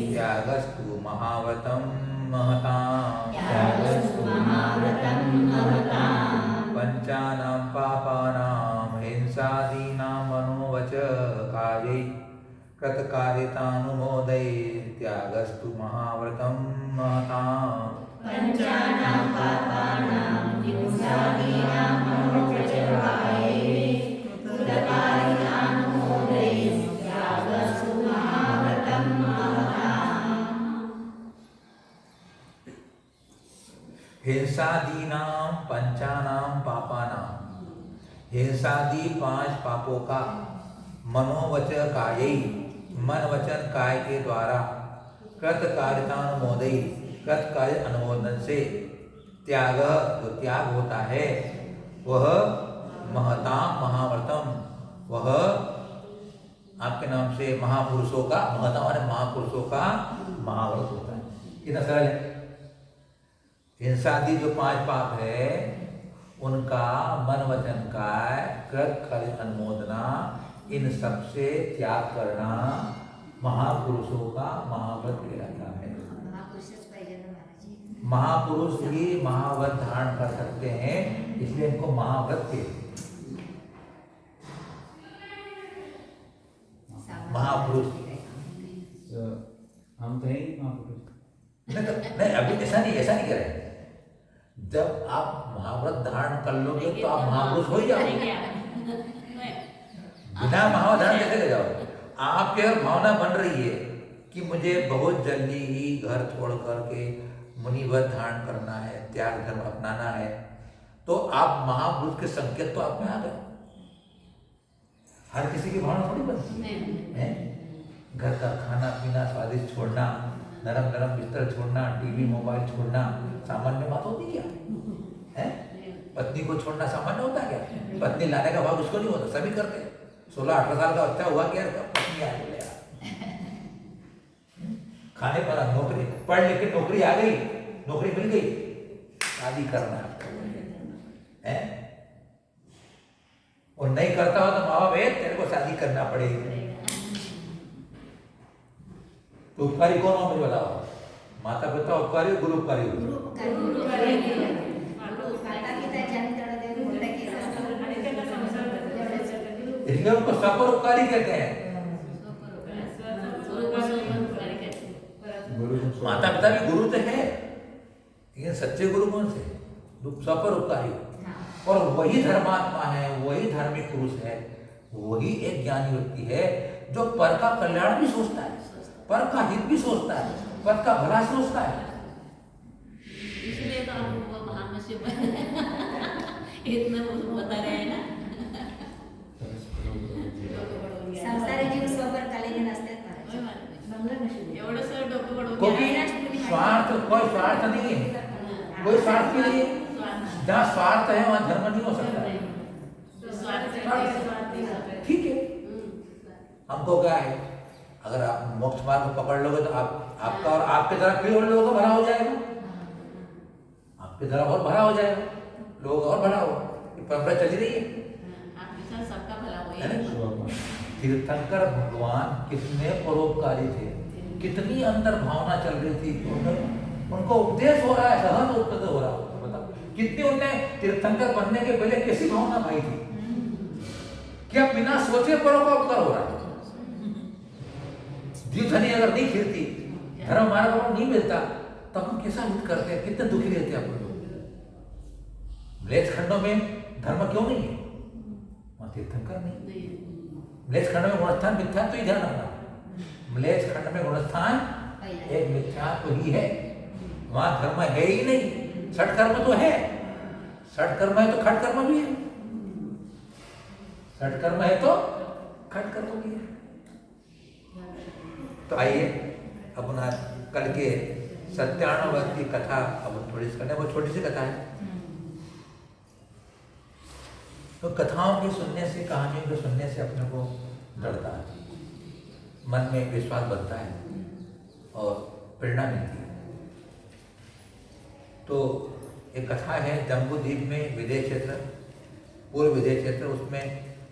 त्यागस्तु महाव्रतं महताम्। पंचानां पापानां हिंसादीनां मनोवच काये कृतकारितानुमोदै त्यागस्तु महाव्रतं महताम्। हिंसादीनां पंचानां पापानां, हिंसादी 5 पापों का, मनोवच काये, मन वचन काय के द्वारा, कृत कारितानुमोदई, कृत कार्य अनुमोदन से, त्याग जो त्याग होता है, वह महताम महाव्रतम, वह आपके नाम से महापुरुषों का, महता माने महापुरुषों का महाव्रत होता है। कितना सरल है। हिंसादी जो 5 पाप है उनका मन वचन काय, कृत कार्य अनुमोदना, इन सब से त्याग करना महापुरुषों का महाव्रत कहलाता है। महापुरुष ही महाव्रत धारण कर सकते हैं, इसलिए इनको महाव्रत कहते हैं। महापुरुष हम तो है ही महापुरुष। नहीं, अभी ऐसा नहीं कह रहे। जब आप महाव्रत धारण कर लोगे तो आप महापुरुष हो ही जाओगे। बिना महाव्रत धारण कैसे कर जाओगे? आपके अगर भावना बन रही है कि मुझे बहुत जल्दी ही घर छोड़ करके मुनिव्रत धारण करना है, त्याग धर्म अपनाना है, तो आप महापुरुष के संकेत तो आप में आ गए। हर किसी की भावना थोड़ी बनती नहीं है। घर का खाना पीना स्वादिष्ट छोड़ना, नरम नरम बिस्तर छोड़ना, टीवी मोबाइल छोड़ना सामान्य बात होती क्या है? पत्नी को छोड़ना सामान्य होता है क्या? पत्नी लाने का भाव उसको नहीं होता, सभी करते हैं। 16-18 साल का बच्चा हुआ क्या पत्नी आ गई यार, खाने पर नौकरी, पढ़ लिख के नौकरी आ गई, नौकरी मिल गई, शादी करना है। और नहीं करता हो तो माँ बाप तेरे को शादी करना पड़ेगी। तो उपकारी कौन हो मुझे बताओ? माता पिता उपकारी, गुरु उपकारी हो? इसलिए उनको सपर उपकारी कहते हैं। माता पिता भी गुरु तो है, लेकिन सच्चे गुरु कौन से? सपर उपकारी। और वही धर्मात्मा है, वही धार्मिक पुरुष है, वही एक ज्ञानी व्यक्ति है जो पर का कल्याण भी सोचता है, पर का हित भी सोचता है, पर का भला सोचता है। इसलिए तो आपको महान से इतना बता रहे हैं ना। संसारी जीव स्वपर कलेने नसतात एवढं डोकं बडवून क्योंकि स्वार्थ, कोई स्वार्थ नहीं है, कोई स्वार्थ के लिए जहाँ स्वार्थ है वहाँ धर्म नहीं हो सकता। ठीक है, हमको क्या है, अगर आप मोक्ष मार्ग को पकड़ लोगे तो आपका और आपके तरफ फिर और लोगों का भला हो जाएगा, आपके तरफ और भला हो जाएगा, लोगों का और भला होगा। ये परंपरा चली रही है। आपके साथ सबका भला है होगा। ना? तीर्थंकर भगवान कितने परोपकारी थे, कितनी अंदर भावना चल रही थी कि उनको उपदेश हो रहा है, सहज उत्पन्न हो रहा है। बताओ कितनी उनने तीर्थंकर बनने के पहले कैसी भावना पाई थी कि अब बिना सोचे परोपकार हो रहा है। जीवधनी अगर नहीं खिलती, धर्म मार्ग पर नहीं मिलता, तब हम कैसा हित करते हैं, कितने दुखी रहते हैं अपन लोग। म्लेच्छ खंडों में धर्म क्यों नहीं है? वहां तीर्थंकर नहीं। म्लेच्छ खंड में गुणस्थान मिथ्या, तो ही ध्यान रखना, म्लेच्छ खंड में गुणस्थान एक मिथ्या तो ही है, वहां धर्म है ही नहीं। षट कर्म तो है, षट कर्म है तो खट कर्म भी है, षट कर्म है तो खट कर्म भी है। तो आइए अपना कल के 97 की कथा अब थोड़ी सी करने, वो छोटी सी कथा है। तो कथाओं के सुनने से, कहानियों के सुनने से अपने को डरता है, मन में विश्वास बढ़ता है और प्रेरणा मिलती है। तो एक कथा है जम्बूद्वीप में, विदेह क्षेत्र, पूर्व विदेह क्षेत्र, उसमें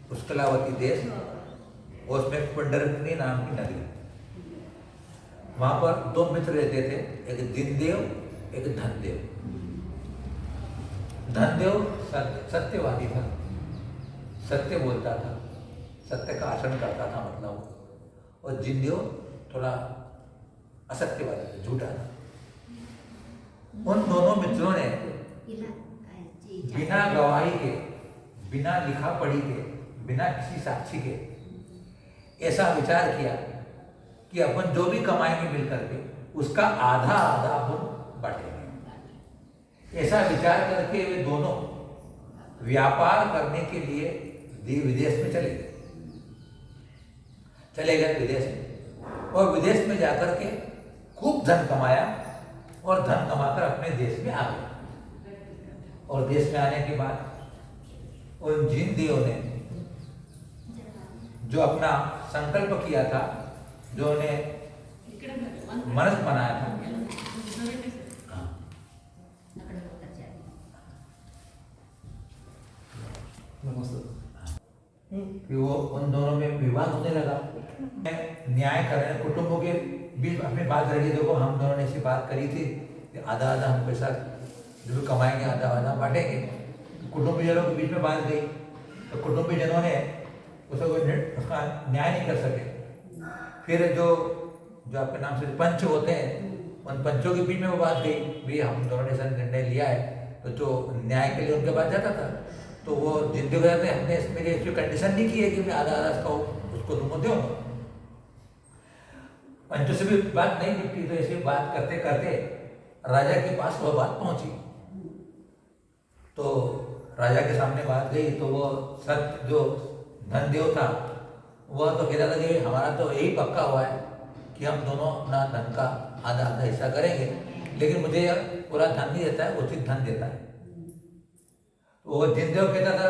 पुष्कलावती देश और उसमें पुंडरकिनी नाम की नदी। वहाँ पर दो मित्र रहते थे, एक दीनदेव, एक धनदेव। धनदेव सत्यवादी था, सत्य बोलता था, सत्य का आचरण करता था मतलब, और जिनदेव थोड़ा असत्यवादी था, झूठा था। उन दोनों मित्रों ने बिना गवाही के, बिना लिखा पढ़ी के, बिना किसी साक्षी के ऐसा विचार किया कि अपन जो भी कमाएंगे मिल करके उसका आधा आधा अपन बांटेंगे। ऐसा विचार करके वे दोनों व्यापार करने के लिए विदेश में चले गए विदेश में, और विदेश में जाकर के खूब धन कमाया और धन कमाकर अपने देश में आ गए। और देश में आने के बाद उन जिनदेव ने जो अपना संकल्प किया था, जो उन्हें मनस बनाया था, कि वो उन दोनों में विवाद होने लगा। न्याय करने, कुटुंबों के बीच अपनी बात रखी, देखो हम दोनों ने ऐसी बात करी थी कि आधा आधा हम पैसा जो भी कमाएंगे आधा आधा बांटेंगे। कुटुंबीजनों के बीच में बात गई, तो कुटुंबीजनों ने उसका न्याय नहीं कर सके। फिर जो आपके नाम से पंच होते हैं, उन पंचों के बीच में वो बात गई, भाई हम दोनों ने निर्णय लिया है, तो जो न्याय के लिए उनके पास जाता था, तो वो जिंदगी में हमने इसमें इसकी कंडीशन नहीं की है कि मैं आधा आधा उसको तुमको दूँ। पंचों से भी बात नहीं निपटी, तो ऐसे बात करते करते राजा के पास वह बात पहुंची। तो राजा के सामने बात गई, तो वो सत्य जो धनदेव था वह तो कहता था कि हमारा तो यही पक्का हुआ है कि हम दोनों अपना धन का आधा आधा हिस्सा करेंगे, लेकिन मुझे पूरा धन नहीं देता है, उचित धन देता है। तो वो जिनदेव कहता था,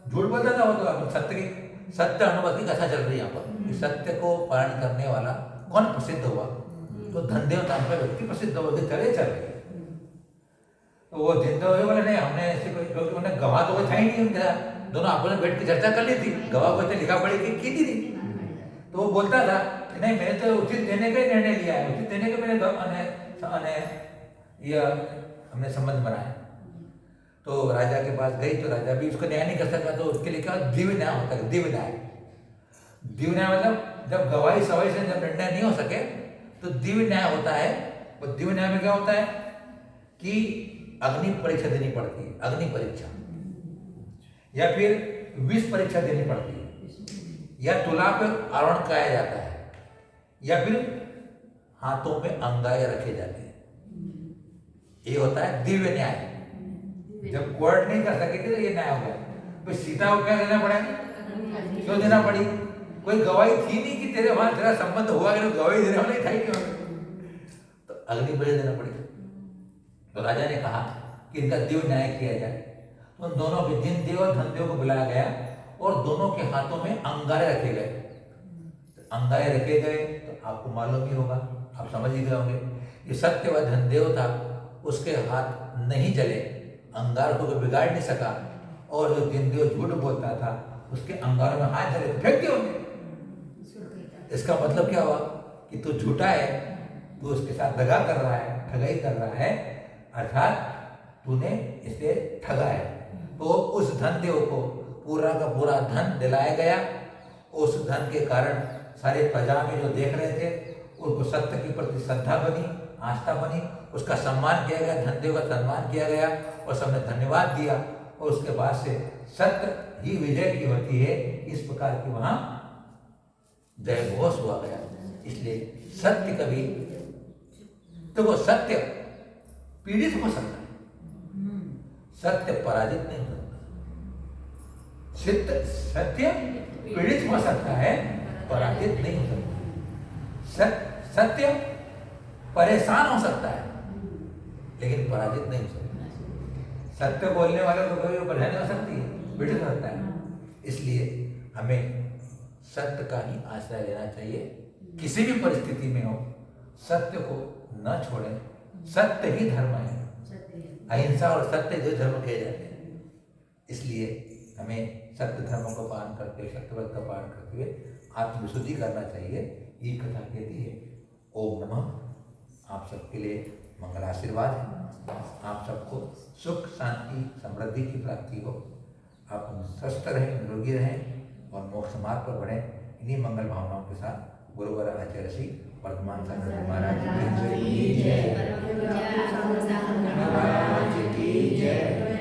झूठ बोलता था वो तो, अब सत्य अनुभव की कथा चल रही है यहाँ पर कि सत्य को पालन करने वाला कौन प्रसिद्ध हुआ, तो धनदेव नाम का व्यक्ति प्रसिद्ध हो गए, चले चले। तो वो जिनदेव बोले नहीं, हमने ऐसे कोई, क्योंकि उन्हें गवाह तो कोई था ही नहीं उनके साथ, दोनों आपस में बैठ के चर्चा कर ली थी, गवाह को लिखा पढ़ी की थी नहीं। तो वो बोलता था नहीं, मैंने तो उचित देने का ही निर्णय लिया है, उचित देने का मैंने ये हमने संबंध बनाया। तो राजा के पास गई तो राजा भी उसको न्याय नहीं कर सका, तो उसके लिए क्या दिव्य न्याय होता है, दिव्य न्याय। दिव्य न्याय मतलब जब गवाही सवाई से जब निर्णय नहीं हो सके तो दिव्य न्याय होता है। और दिव्य न्याय में क्या होता है कि अग्नि परीक्षा देनी पड़ती है, अग्नि परीक्षा, या फिर विष परीक्षा देनी पड़ती है, या तुला पे आरोहण कराया जाता है, या फिर हाथों में अंगाए रखे जाते हैं। ये होता है दिव्य न्याय। जब कोर्ट नहीं कर सके तो ये न्याय हो गया। तो सीता को क्या देना पड़ा, क्यों देना पड़ी? कोई गवाही थी नहीं कि तेरे वहां तेरा संबंध हुआ, कि गवाही देने वाला ही था ही नहीं, तो अग्नि परीक्षा देना पड़ी। तो राजा ने कहा कि इनका दिव्य न्याय किया जाए। तो उन दोनों के जिनदेव और धनदेव को बुलाया गया और दोनों के हाथों में अंगारे रखे गए। तो अंगारे रखे गए तो आपको मालूम ही होगा, आप समझ ही गए होंगे, ये सत्य व धनदेव था, उसके हाथ नहीं जले, अंगार को बिगाड़ नहीं सका, और जो जिनदेव झूठ बोलता था उसके अंगारों में हाथ जले, फेंक दिए होंगे। इसका मतलब क्या हुआ कि तू झूठा है, तू उसके साथ दगा कर रहा है, ठगाई कर रहा है, अर्थात तूने इसे ठगा है। तो उस धनदेव को पूरा का पूरा धन दिलाया गया। उस धन के कारण सारे प्रजा में जो देख रहे थे उनको सत्य के प्रति श्रद्धा बनी, आस्था बनी, उसका सम्मान किया गया, धनदेव का सम्मान किया गया और सबने धन्यवाद दिया। और उसके बाद से सत्य ही विजय की होती है, इस प्रकार की वहां जय घोष हुआ गया। इसलिए सत्य कभी, तो वो सत्य पीड़ित हो सकता है, सत्य पराजित नहीं हो सकता। सत्य पीड़ित हो सकता है, पराजित नहीं हो सकता। सत्य परेशान हो सकता है लेकिन पराजित नहीं हो सकता। सत्य बोलने वाले को कभी परेशानी हो सकती है, पीड़ित हो सकता है। इसलिए हमें सत्य का ही आश्रय लेना चाहिए, किसी भी परिस्थिति में हो, सत्य को न छोड़ें। सत्य ही धर्म है, अहिंसा और सत्य जो धर्म कहे जाते हैं। इसलिए हमें सत्य धर्म को पालन करते हुए, सत्यव्रत का पालन करते हुए आत्मविशुद्धि करना चाहिए। ये कथा कहती है। ओम नमः। आप सबके लिए मंगल आशीर्वाद है, आप सबको सुख शांति समृद्धि की प्राप्ति हो, आप स्वस्थ रहें, निरोगी रहें और मोक्ष मार्ग पर बढ़ें। इन्हीं मंगल भावनाओं के साथ गुरुवर आचार्य श्री वर्तमान संघ महाराज की जय।